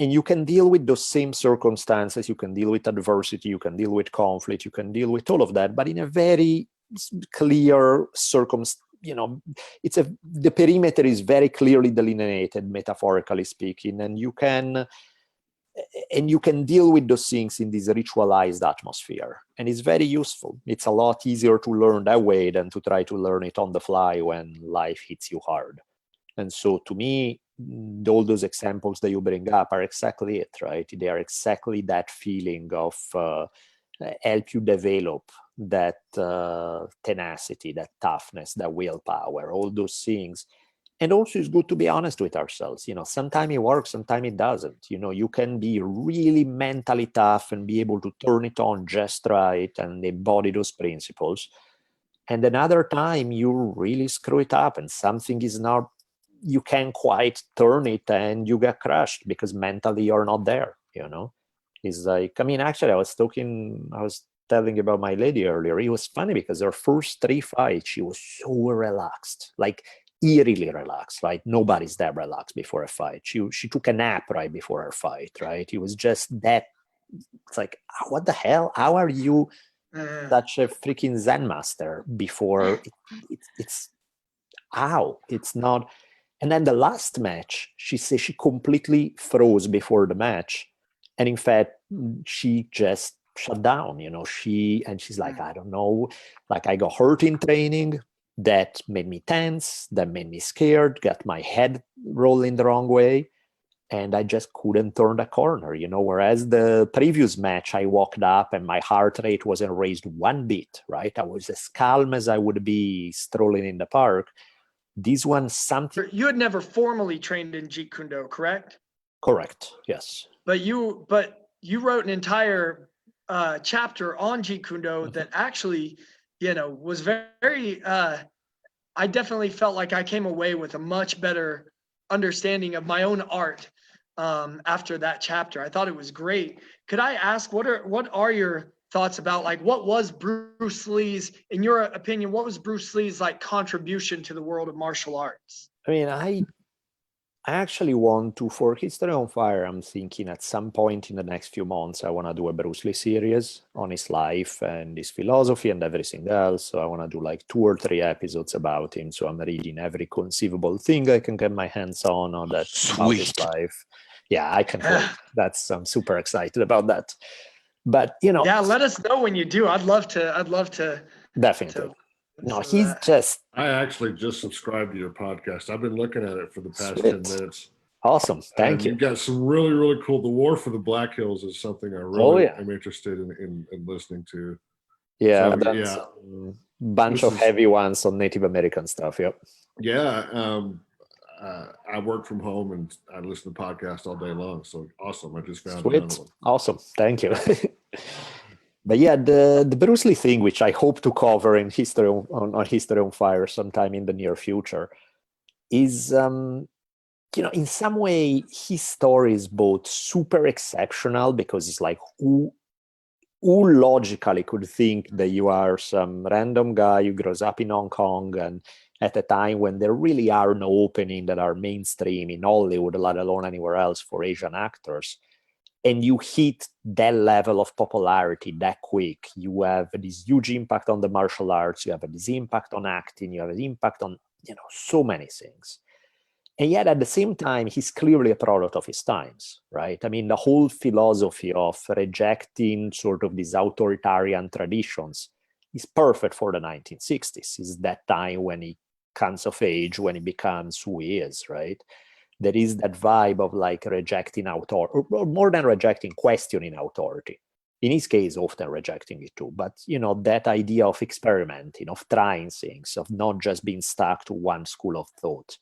And you can deal with those same circumstances, you can deal with adversity, you can deal with conflict, you can deal with all of that, but in a very clear the perimeter is very clearly delineated, metaphorically speaking, and you can deal with those things in this ritualized atmosphere. And it's very useful. It's a lot easier to learn that way than to try to learn it on the fly when life hits you hard. And so to me, all those examples that you bring up are exactly it, right? They are exactly that feeling of help you develop that tenacity, that toughness, that willpower, all those things. And also, it's good to be honest with ourselves. Sometimes it works, sometimes it doesn't. You can be really mentally tough and be able to turn it on just right and embody those principles. And another time you really screw it up and something is not, you can't quite turn it and you get crushed because mentally you're not there. It's like, actually, I was telling about my lady earlier. It was funny because her first 3 fights, she was so relaxed, like eerily relaxed. Like nobody's that relaxed before a fight. She took a nap right before her fight, right? It was just that. It's like, what the hell? How are you such a freaking Zen master before it's how? It's not. And then the last match, she says she completely froze before the match. And in fact, she just shut down, she's like, I don't know, like I got hurt in training. That made me tense, that made me scared, got my head rolling the wrong way. And I just couldn't turn the corner, whereas the previous match, I walked up and my heart rate wasn't raised one bit, right? I was as calm as I would be strolling in the park. This one, something. You had never formally trained in Jeet Kune Do, correct? Correct, yes. But you wrote an entire chapter on Jeet Kune Do that actually, was very, I definitely felt like I came away with a much better understanding of my own art after that chapter. I thought it was great. Could I ask, what are your thoughts about, like, what was Bruce Lee's, in your opinion, what was Bruce Lee's like contribution to the world of martial arts? I mean, I actually want to, for History on Fire, I'm thinking at some point in the next few months, I want to do a Bruce Lee series on his life and his philosophy and everything else. So I want to do like 2 or 3 episodes about him. So I'm reading every conceivable thing I can get my hands on that about his life. Yeah, I can wait. I'm super excited about that. But yeah, let us know when you do. I'd love to definitely. No, he's just. I actually just subscribed to your podcast. I've been looking at it for the past 10 minutes. Awesome. Thank you. You've got some really, really cool. The War for the Black Hills is something I really am interested in listening to. Yeah, so, bunch of heavy ones on Native American stuff. Yep. Yeah. I work from home and I listen to podcasts all day long. So awesome. I just found another one. Awesome. Thank you. But yeah, the Bruce Lee thing, which I hope to cover in History on History on Fire sometime in the near future, is, in some way, his story is both super exceptional because it's like, who logically could think that you are some random guy who grows up in Hong Kong and at a time when there really are no openings that are mainstream in Hollywood, let alone anywhere else for Asian actors. And you hit that level of popularity that quick. You have this huge impact on the martial arts. You have this impact on acting. You have an impact on, so many things. And yet at the same time, he's clearly a product of his times, right? I mean, the whole philosophy of rejecting sort of these authoritarian traditions is perfect for the 1960s. It's that time when he comes of age, when he becomes who he is, right? There is that vibe of like rejecting authority, or more than rejecting, questioning authority. In his case, often rejecting it too. But, that idea of experimenting, of trying things, of not just being stuck to one school of thought.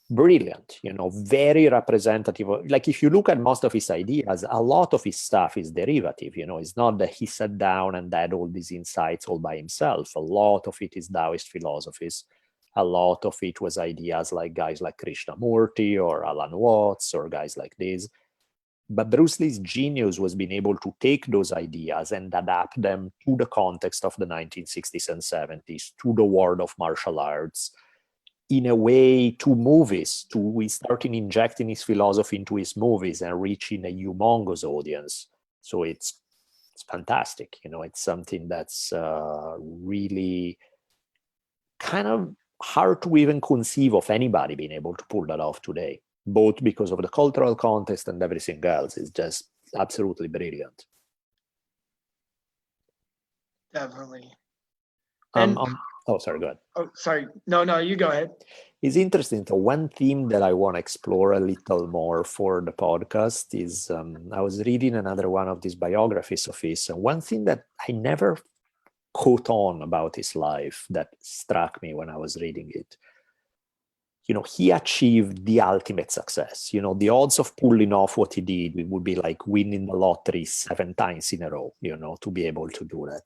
Brilliant, very representative. Like if you look at most of his ideas, a lot of his stuff is derivative. It's not that he sat down and had all these insights all by himself. A lot of it is Taoist philosophies. A lot of it was ideas like guys like Krishnamurti or Alan Watts or guys like this. But Bruce Lee's genius was being able to take those ideas and adapt them to the context of the 1960s and 70s, to the world of martial arts, in a way to movies. We started injecting his philosophy into his movies and reaching a humongous audience. So it's fantastic. It's something that's really kind of hard to even conceive of anybody being able to pull that off today, both because of the cultural context and everything else. It's just absolutely brilliant. Definitely. Oh, sorry, go ahead. Oh, sorry. No, you go ahead. It's interesting. So one theme that I want to explore a little more for the podcast is, I was reading another one of these biographies of his, and one thing that I never caught on about his life that struck me when I was reading it. He achieved the ultimate success. The odds of pulling off what he did, it would be like winning the lottery 7 times in a row, to be able to do that.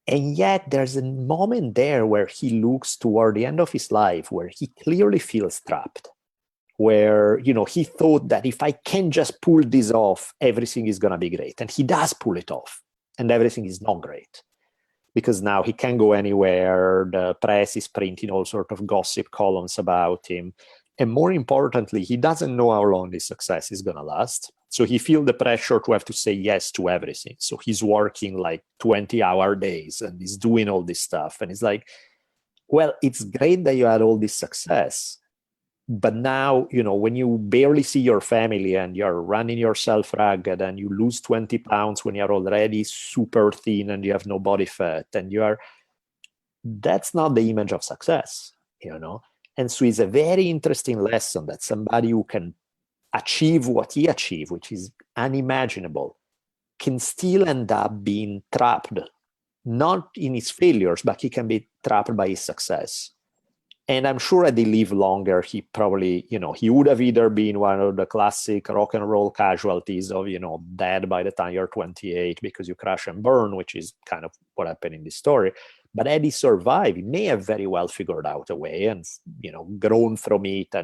And yet there's a moment there where he looks toward the end of his life where he clearly feels trapped, where, he thought that if I can just pull this off, everything is going to be great. And he does pull it off, and everything is not great. Because now he can't go anywhere. The press is printing all sorts of gossip columns about him. And more importantly, he doesn't know how long this success is going to last. So he feels the pressure to have to say yes to everything. So he's working like 20-hour days and he's doing all this stuff. And it's like, well, it's great that you had all this success, But now, when you barely see your family and you're running yourself ragged and you lose 20 pounds when you're already super thin and you have no body fat and that's not the image of success, And so it's a very interesting lesson that somebody who can achieve what he achieved, which is unimaginable, can still end up being trapped, not in his failures, but he can be trapped by his success. And I'm sure had he lived longer, he probably, he would have either been one of the classic rock and roll casualties of, dead by the time you're 28 because you crash and burn, which is kind of what happened in this story. But had he survived, he may have very well figured out a way and, grown from it.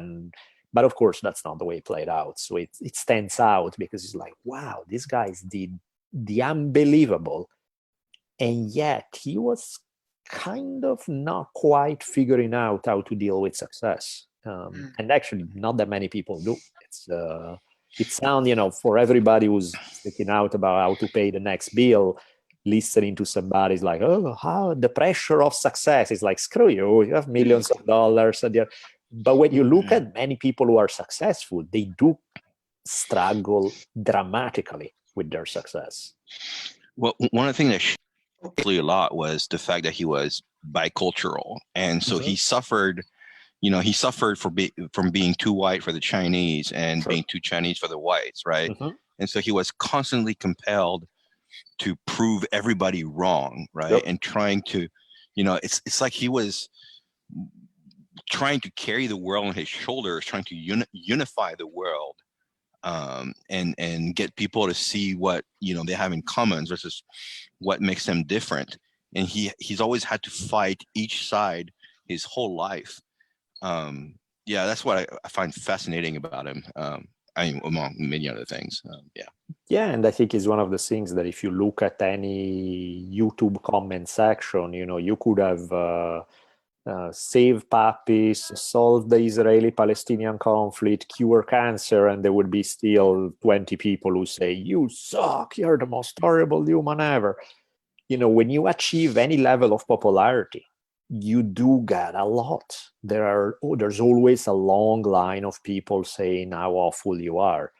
But of course, that's not the way it played out. So it stands out because it's like, wow, these guys did the unbelievable. And yet he was kind of not quite figuring out how to deal with success. And actually, not that many people do. It sounds, for everybody who's thinking out about how to pay the next bill, listening to somebody's like, oh, how the pressure of success is like, screw you have millions of dollars. But when you look at many people who are successful, they do struggle dramatically with their success. Well, one of the things that shocked me a lot was the fact that he was bicultural, and so he suffered. He suffered from being too white for the Chinese and being too Chinese for the whites, right? And so he was constantly compelled to prove everybody wrong, right? Yep. And trying to, it's like he was trying to carry the world on his shoulders, trying to unify the world, and get people to see what they have in common versus what makes them different. And he's always had to fight each side his whole life. Yeah, that's what I find fascinating about him. Among many other things. Yeah, and I think it's one of the things that if you look at any YouTube comment section, you could have save puppies, solve the Israeli-Palestinian conflict, cure cancer, and there would be still 20 people who say, you suck, you're the most horrible human ever. When you achieve any level of popularity, you do get a lot. There's always a long line of people saying how awful you are.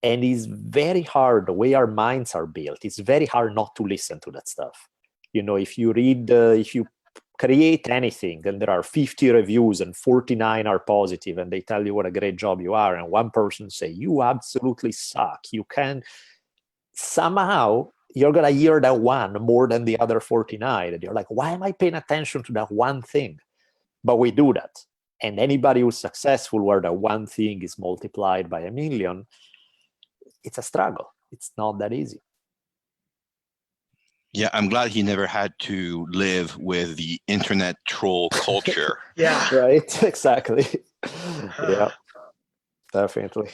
And it's very hard, the way our minds are built, it's very hard not to listen to that stuff. If you create anything and there are 50 reviews and 49 are positive and they tell you what a great job you are, and one person say, you absolutely suck, you can, somehow you're going to hear that one more than the other 49. And you're like, why am I paying attention to that one thing? But we do that. And anybody who's successful where that one thing is multiplied by 1 million, it's a struggle. It's not that easy. Yeah, I'm glad he never had to live with the internet troll culture. Yeah. Right, exactly. Yeah, definitely.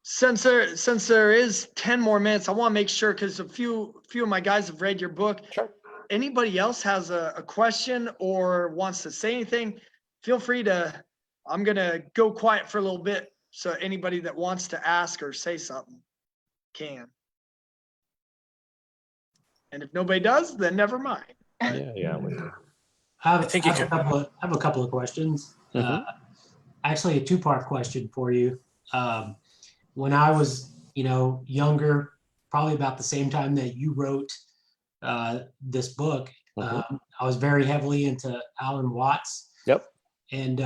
Since there is 10 more minutes, I want to make sure, because a few of my guys have read your book. Sure. Anybody else has a question or wants to say anything, feel free to. I'm gonna go quiet for a little bit, so anybody that wants to ask or say something can. And if nobody does, then never mind. Yeah. I have a couple of questions. Actually, a two-part question for you. When I was, younger, probably about the same time that you wrote this book, I was very heavily into Alan Watts. Yep. And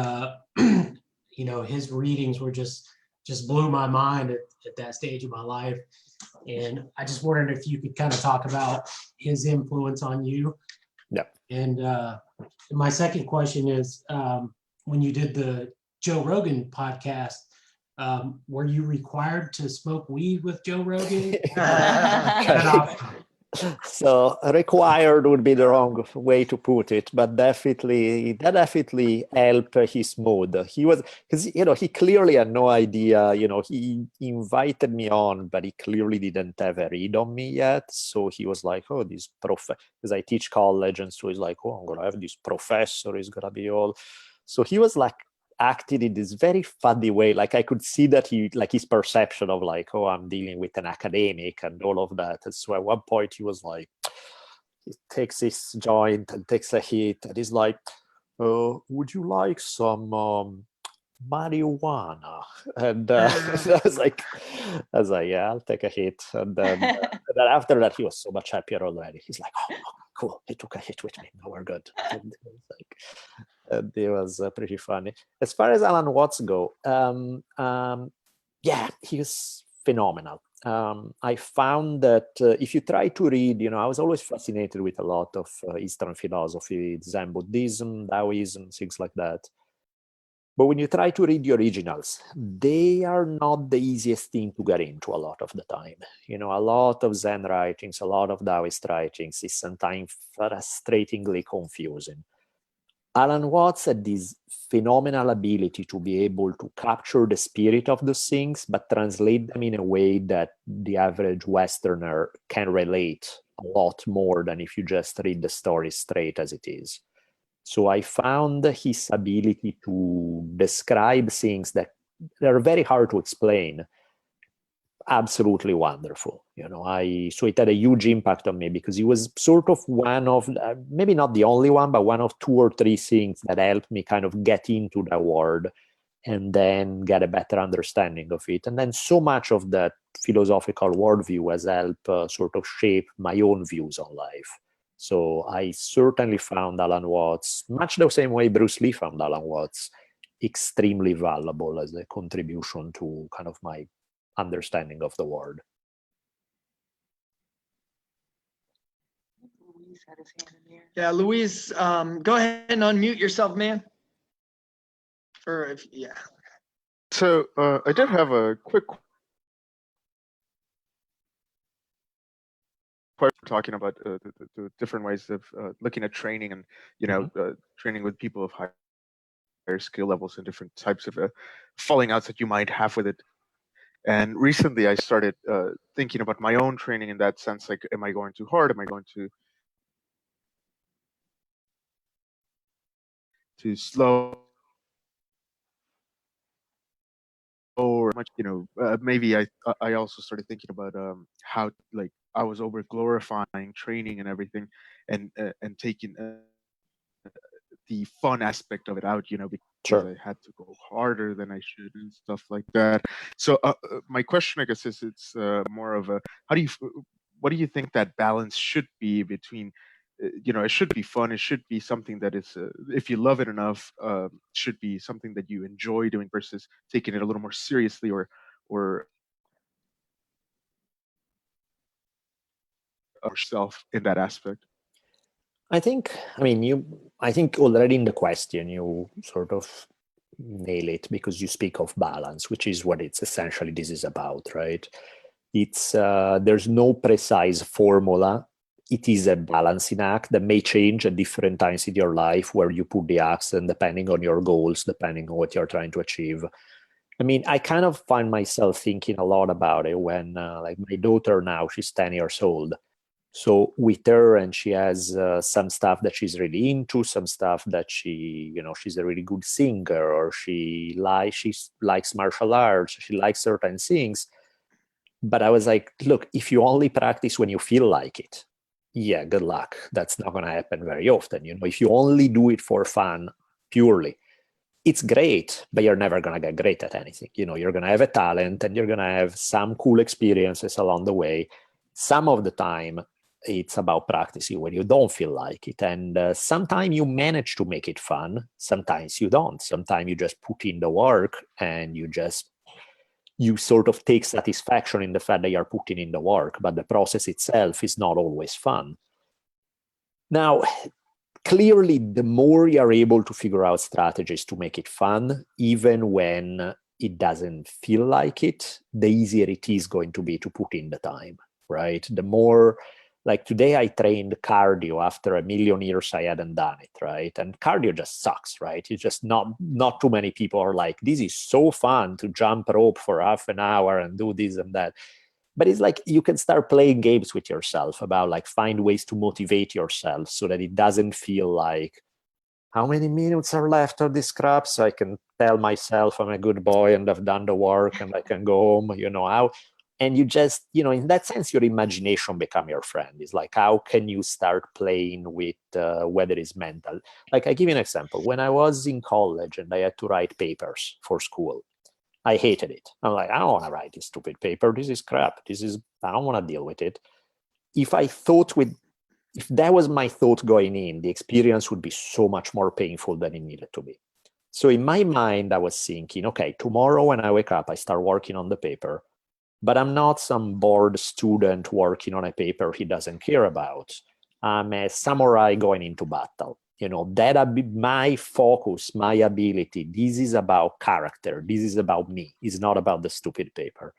his readings were just blew my mind at that stage of my life. And I just wondered if you could kind of talk about his influence on you. Yep. And my second question is, when you did the Joe Rogan podcast, were you required to smoke weed with Joe Rogan? So required would be the wrong way to put it, but that definitely helped his mood. Because he clearly had no idea. He invited me on, but he clearly didn't have a read on me yet. So he was like, "Oh, this because I teach college, and so he's like, oh, I'm gonna have this professor. He's gonna be all." So he was like acted in this very funny way. Like I could see that his perception of like, oh, I'm dealing with an academic and all of that. And so at one point he was like, he takes his joint and takes a hit and he's like, would you like some marijuana? And I was like, yeah, I'll take a hit. And then after that, he was so much happier already. He's like, oh, cool, he took a hit with me. Now we're good. And it was pretty funny. As far as Alan Watts go, yeah, he was phenomenal. I found that if you try to read, I was always fascinated with a lot of Eastern philosophy, Zen Buddhism, Taoism, things like that. But when you try to read the originals, they are not the easiest thing to get into a lot of the time. A lot of Zen writings, a lot of Taoist writings is sometimes frustratingly confusing. Alan Watts had this phenomenal ability to be able to capture the spirit of those things, but translate them in a way that the average Westerner can relate a lot more than if you just read the story straight as it is. So I found his ability to describe things that are very hard to explain absolutely wonderful. So it had a huge impact on me because he was sort of one of, maybe not the only one, but one of 2 or 3 things that helped me kind of get into the world and then get a better understanding of it. And then so much of that philosophical worldview has helped sort of shape my own views on life. So I certainly found Alan Watts, much the same way Bruce Lee found Alan Watts, extremely valuable as a contribution to kind of my understanding of the world. Luis had his hand in the air. Yeah, Luis, go ahead and unmute yourself, man. Yeah. So I did have a quick question talking about the different ways of looking at training and, training with people of higher skill levels and different types of falling outs that you might have with it. And recently I started thinking about my own training in that sense, like, am I going too hard? Am I going too slow? Or much, maybe I also started thinking about how, like, I was over glorifying training and everything, and taking the fun aspect of it out, because Sure. I had to go harder than I should and stuff like that. So my question, I guess, is it's more of a what do you think that balance should be between, it should be fun, it should be something that is, if you love it enough, should be something that you enjoy doing versus taking it a little more seriously or yourself in that aspect. I think already in the question you sort of nail it, because you speak of balance, which is what it's essentially this is about, right? It's there's no precise formula. It is a balancing act that may change at different times in your life where you put the accent depending on your goals, depending on what you're trying to achieve. I kind of find myself thinking a lot about it when, like, my daughter now, she's 10 years old. So with her, and she has some stuff that she's really into, some stuff that she's a really good singer, or she likes martial arts, she likes certain things. But I was like, look, if you only practice when you feel like it, yeah, good luck. That's not going to happen very often. If you only do it for fun, purely, it's great, but you're never going to get great at anything. You're going to have a talent and you're going to have some cool experiences along the way. Some of the time, it's about practicing when you don't feel like it. And sometimes you manage to make it fun. Sometimes you don't. Sometimes you just put in the work and you sort of take satisfaction in the fact that you're putting in the work, but the process itself is not always fun. Now, clearly, the more you're able to figure out strategies to make it fun, even when it doesn't feel like it, the easier it is going to be to put in the time, right? The more, like today I trained cardio after a million years I hadn't done it, right? And cardio just sucks, right? It's just not too many people are like, this is so fun to jump rope for half an hour and do this and that. But it's like you can start playing games with yourself about, like, find ways to motivate yourself so that it doesn't feel like, how many minutes are left of this crap, so I can tell myself I'm a good boy and I've done the work and I can go home. And you just, in that sense, your imagination become your friend. It's like, how can you start playing with whether it's mental? Like, I give you an example. When I was in college and I had to write papers for school, I hated it. I'm like, I don't want to write this stupid paper. This is crap. I don't want to deal with it. If that was my thought going in, the experience would be so much more painful than it needed to be. So in my mind, I was thinking, okay, tomorrow when I wake up, I start working on the paper. But I'm not some bored student working on a paper he doesn't care about. I'm a samurai going into battle. That my focus, my ability. This is about character. This is about me. It's not about the stupid paper.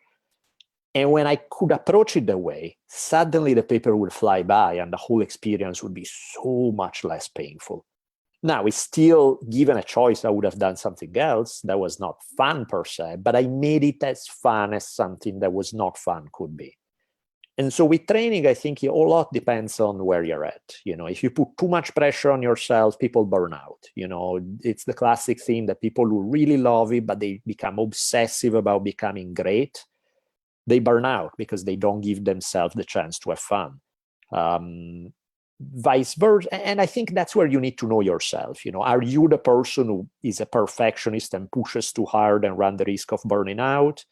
And when I could approach it that way, suddenly the paper would fly by and the whole experience would be so much less painful. Now, it's still, given a choice, I would have done something else that was not fun per se, but I made it as fun as something that was not fun could be. And so with training, I think a lot depends on where you're at. If you put too much pressure on yourself, people burn out. It's the classic thing that people who really love it, but they become obsessive about becoming great, they burn out because they don't give themselves the chance to have fun. Vice versa. And I think that's where you need to know yourself. Are you the person who is a perfectionist and pushes too hard and run the risk of burning out?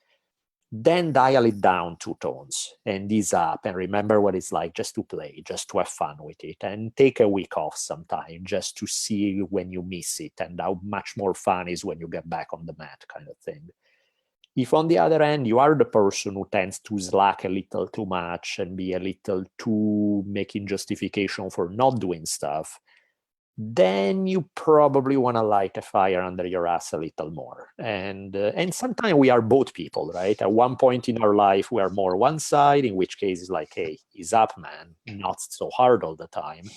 Then dial it down 2 tones and ease up and remember what it's like just to play, just to have fun with it, and take a week off sometime just to see when you miss it and how much more fun is when you get back on the mat, kind of thing. If on the other hand, you are the person who tends to slack a little too much and be a little too making justification for not doing stuff, then you probably want to light a fire under your ass a little more. And sometimes we are both people, right? At one point in our life, we are more one side, in which case it's like, hey, ease up, man, not so hard all the time.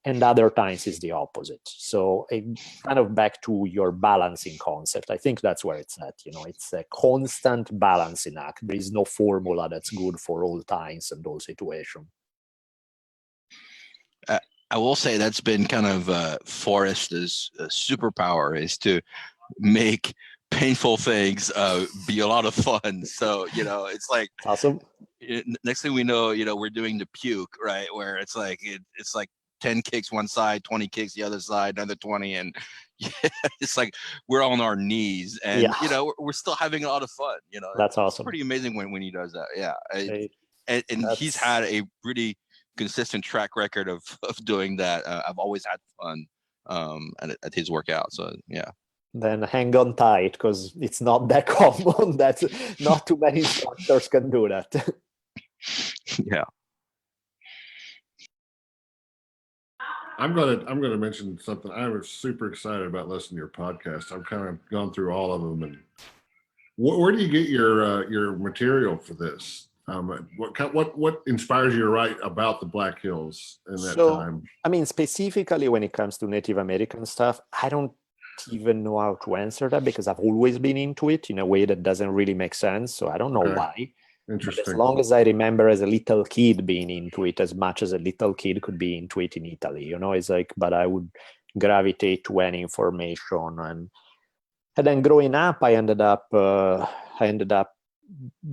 And other times is the opposite. So kind of back to your balancing concept. I think that's where it's at. It's a constant balancing act. There is no formula that's good for all times and all situations. I will say that's been kind of Forrest's superpower, is to make painful things be a lot of fun. So, it's like awesome. Next thing we know, we're doing the puke, right? Where it's like 10 kicks one side, 20 kicks the other side, another 20. And it's like we're on our knees and, we're still having a lot of fun. That's awesome. It's pretty amazing when he does that. Yeah. And he's had a really consistent track record of doing that. I've always had fun at his workout. So, yeah. Then hang on tight because it's not that common. That's not too many instructors can do that. Yeah. I'm gonna mention something. I was super excited about listening to your podcast. I've kind of gone through all of them. And where do you get your material for this? What inspires you to write about the Black Hills in that time? I mean, specifically when it comes to Native American stuff, I don't even know how to answer that because I've always been into it in a way that doesn't really make sense. So I don't know why. Interesting. But as long as I remember as a little kid being into it as much as a little kid could be into it in Italy, it's like, but I would gravitate to any information. And then growing up, I ended up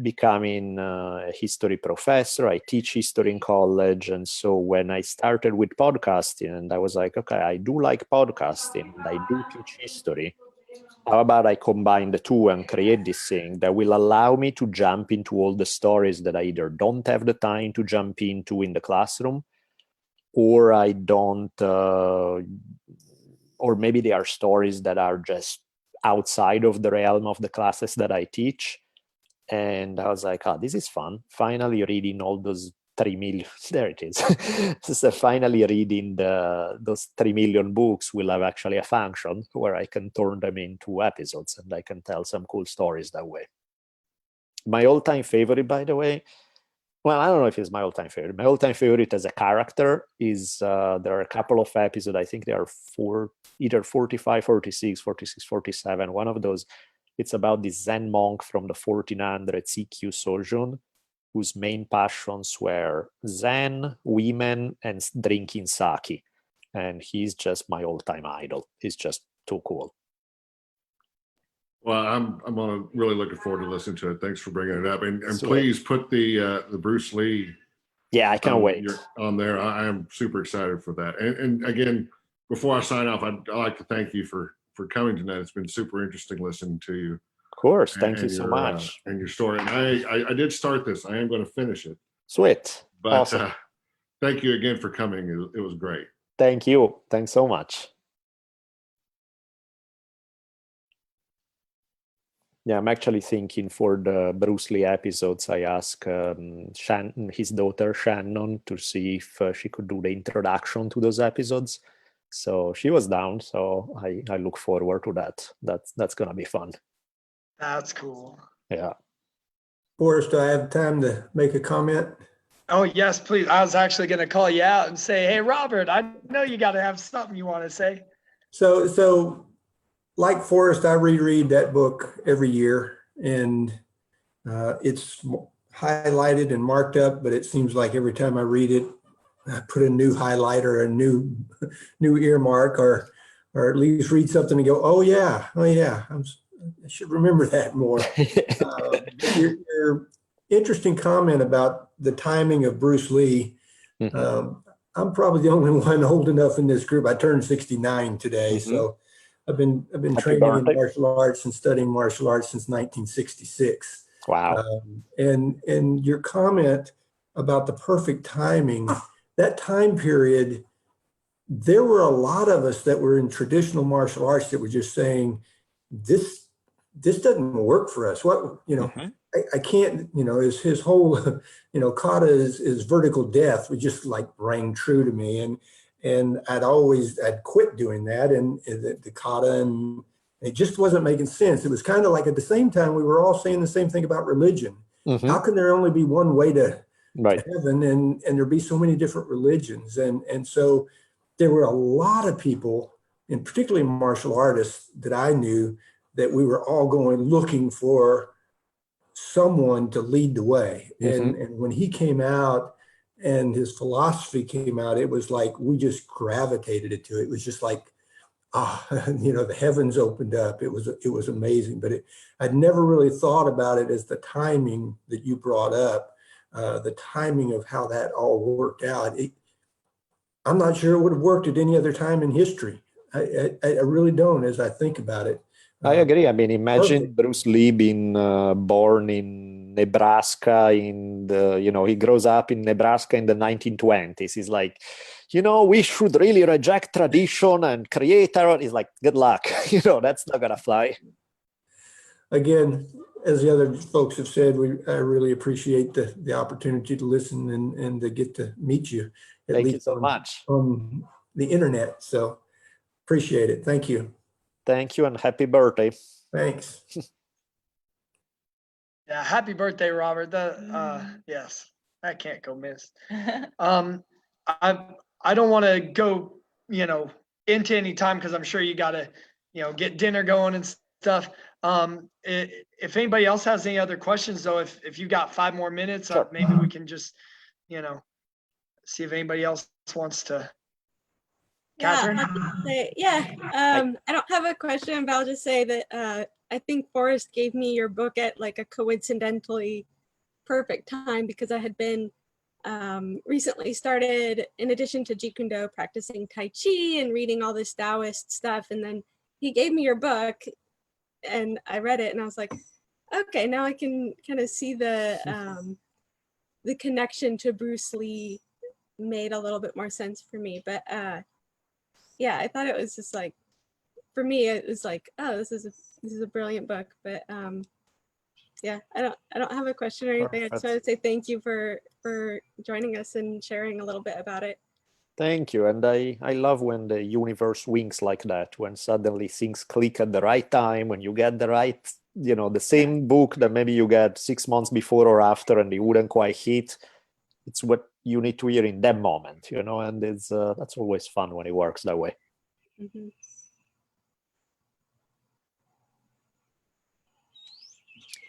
becoming a history professor. I teach history in college. And so when I started with podcasting, and I was like, okay, I do like podcasting and I do teach history. How about I combine the two and create this thing that will allow me to jump into all the stories that I either don't have the time to jump into in the classroom, or I don't, or maybe they are stories that are just outside of the realm of the classes that I teach. And I was like, this is fun. Finally reading all those 3 million, there it is. So finally reading those 3 million books will have actually a function where I can turn them into episodes and I can tell some cool stories that way. My all-time favorite, by the way, well, I don't know if it's my all-time favorite. My all-time favorite as a character is, there are a couple of episodes, I think there are either 45, 46, 46, 47, one of those. It's about this Zen monk from the 1400s, Ikkyu Sojun, whose main passions were Zen, women, and drinking sake. And he's just my all-time idol. He's just too cool. Well, I'm really looking forward to listening to it. Thanks for bringing it up, and Sweet. please put the Bruce Lee. Yeah, I can't wait. On there. I am super excited for that. And again, before I sign off, I'd like to thank you for coming tonight. It's been super interesting listening to you. Of course, thank you so much. And your story. And I did start this. I am going to finish it. Sweet. But Awesome. Thank you again for coming. It was great. Thank you. Thanks so much. Yeah, I'm actually thinking for the Bruce Lee episodes, I asked his daughter Shannon to see if she could do the introduction to those episodes. So she was down. So I look forward to that. That's gonna be fun. That's cool. Yeah. Forrest, do I have time to make a comment? Oh, yes, please. I was actually going to call you out and say, hey, Robert, I know you got to have something you want to say. So like Forrest, I reread that book every year, and it's highlighted and marked up, but it seems like every time I read it, I put a new highlighter, a new earmark, or at least read something and go, oh yeah, I should remember that more. Your interesting comment about the timing of Bruce Lee. I'm probably the only one old enough in this group. I turned 69 today, so I've been training in martial arts and studying martial arts since 1966. Wow. And your comment about the perfect timing, that time period, there were a lot of us that were in traditional martial arts that were just saying, this doesn't work for us. What, I can't, his whole, kata is vertical death, which just like rang true to me. And I'd quit doing that, and the kata, and it just wasn't making sense. It was kind of like at the same time, we were all saying the same thing about religion. How can there only be one way to heaven, and there be so many different religions? And so there were a lot of people, and particularly martial artists that I knew, that we were all looking for someone to lead the way. And when he came out and his philosophy came out, it was like we just gravitated to it. It was just like, the heavens opened up. It was amazing. But I'd never really thought about it as the timing that you brought up, the timing of how that all worked out. I'm not sure it would have worked at any other time in history. I really don't, as I think about it. I agree. I mean, imagine Bruce Lee being born in Nebraska he grows up in Nebraska in the 1920s. He's like, we should really reject tradition and create our own. He's like, good luck. That's not going to fly. Again, as the other folks have said, I really appreciate the opportunity to listen and to get to meet you. Thank you so much. On the internet. So appreciate it. Thank you. Thank you, and happy birthday. Thanks. Yeah, happy birthday, Robert. Yes, that can't go miss. I don't want to go, into any time because I'm sure you got to, get dinner going and stuff. If anybody else has any other questions, though, if you got 5 more minutes, sure. Maybe we can just, see if anybody else wants to. Catherine? I don't have a question, but I'll just say that I think Forrest gave me your book at like a coincidentally perfect time, because I had been recently started, in addition to Jeet Kune Do, practicing Tai Chi and reading all this Taoist stuff. And then he gave me your book and I read it and I was like, okay, now I can kind of see the connection to Bruce Lee made a little bit more sense for me. But I thought it was just like, for me, it was like, oh, this is a brilliant book. But I don't have a question or anything. I just want to say thank you for joining us and sharing a little bit about it. Thank you. And I love when the universe winks like that, when suddenly things click at the right time, when you get the right, the same book that maybe you get 6 months before or after and you wouldn't quite hit. It's what you need to hear in that moment, and it's that's always fun when it works that way. Mm-hmm.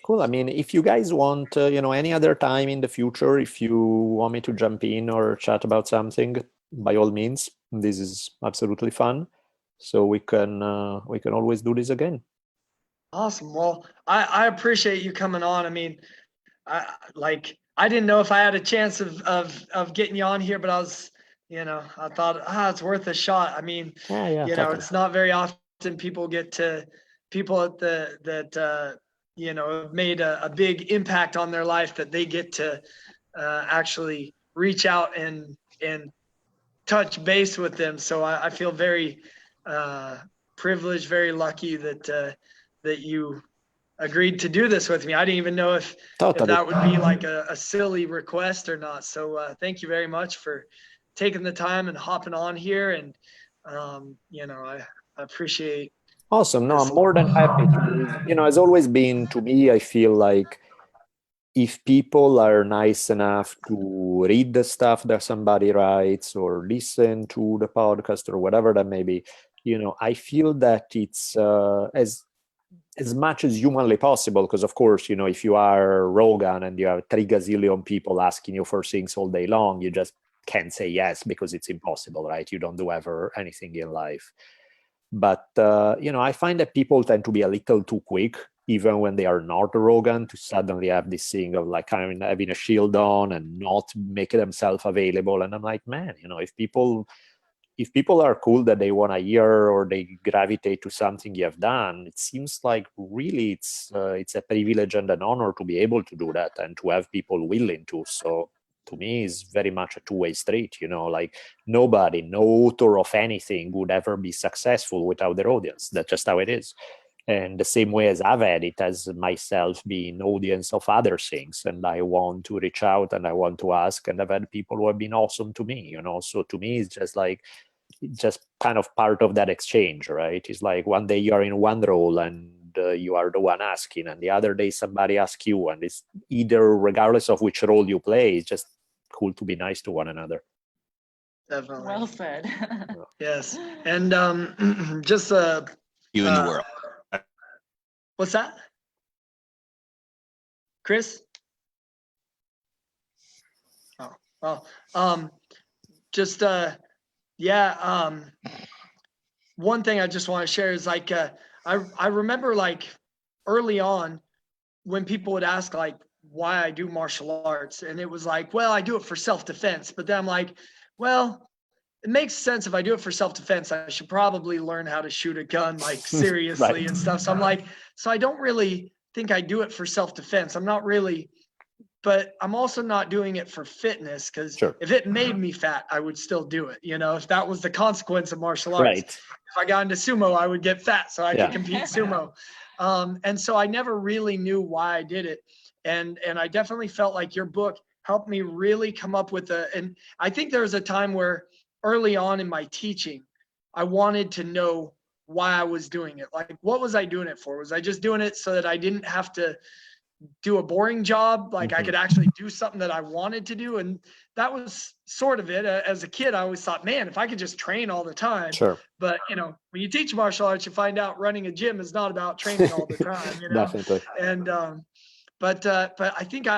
Cool. I mean, if you guys want, any other time in the future, if you want me to jump in or chat about something, by all means, this is absolutely fun. So we can always do this again. Awesome. Well, I appreciate you coming on. I mean, I didn't know if I had a chance of getting you on here, but I was, I thought, it's worth a shot. I mean, totally. it's not very often people that have made a big impact on their life, that they get to actually reach out and touch base with them. So I feel very privileged, very lucky that you agreed to do this with me. I didn't even know if that would be like a silly request or not. So thank you very much for taking the time and hopping on here. And I appreciate. Awesome. No, I'm more than happy to. It's always been, to me, I feel like if people are nice enough to read the stuff that somebody writes or listen to the podcast or whatever that may be, I feel that it's as much as humanly possible, because of course, if you are Rogan and you have 3 gazillion people asking you for things all day long, you just can't say yes, because it's impossible, right? You don't do ever anything in life. But I find that people tend to be a little too quick, even when they are not Rogan, to suddenly have this thing of like kind of having a shield on and not make themselves available. And I'm like, man, if people are cool that they want to hear or they gravitate to something you have done, it seems like really it's a privilege and an honor to be able to do that and to have people willing to. So to me, it's very much a two-way street. Like nobody, no author of anything would ever be successful without their audience. That's just how it is. And the same way as I've had it as myself being audience of other things, and I want to reach out and I want to ask, and I've had people who have been awesome to me, So to me, it's just kind of part of that exchange, right? It's like one day you're in one role and you are the one asking, and the other day somebody asks you, and it's either, regardless of which role you play, it's just cool to be nice to one another. Definitely. Well said. Yes. And just You in the world. What's that? Chris? Just one thing I just want to share is like I remember like early on when people would ask like why I do martial arts, and it was like, well, I do it for self-defense. But then I'm like, well, it makes sense. If I do it for self-defense, I should probably learn how to shoot a gun like seriously and stuff. So I'm like, so I don't really think I do it for self-defense. I'm not really, but I'm also not doing it for fitness, because if it made me fat, I would still do it. If that was the consequence of martial arts. If I got into sumo, I would get fat so I could compete sumo. And so I never really knew why I did it. And I definitely felt like your book helped me really come up with and I think there was a time where early on in my teaching, I wanted to know why I was doing it. Like, what was I doing it for? Was I just doing it so that I didn't have to do a boring job? Like I could actually do something that I wanted to do. And that was sort of it. As a kid, I always thought, man, if I could just train all the time. But when you teach martial arts, you find out running a gym is not about training all the time, Definitely. And but I think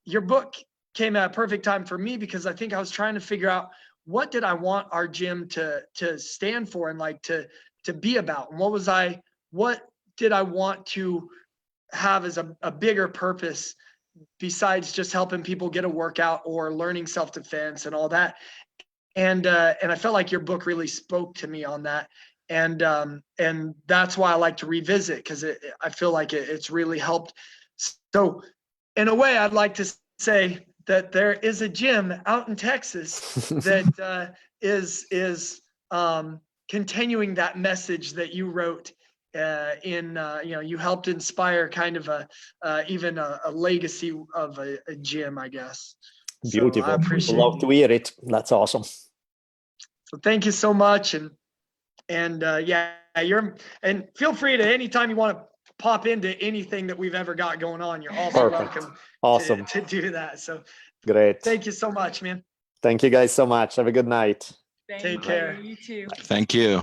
your book came at a perfect time for me, because I think I was trying to figure out, what did I want our gym to stand for and like to be about? And what did I want to have as a bigger purpose besides just helping people get a workout or learning self-defense and all that? And I felt like your book really spoke to me on that. And that's why I like to revisit, because I feel like it's really helped. So in a way, I'd like to say that there is a gym out in Texas that is continuing that message that you wrote you helped inspire kind of even a legacy of a gym, I guess. Beautiful. So I appreciate Love to hear it. That's awesome. So thank you so much. And and feel free to, anytime you want to pop into anything that we've ever got going on, you're also welcome to do that. So great. Thank you so much, man. Thank you guys so much. Have a good night. Take care. You too. Thank you.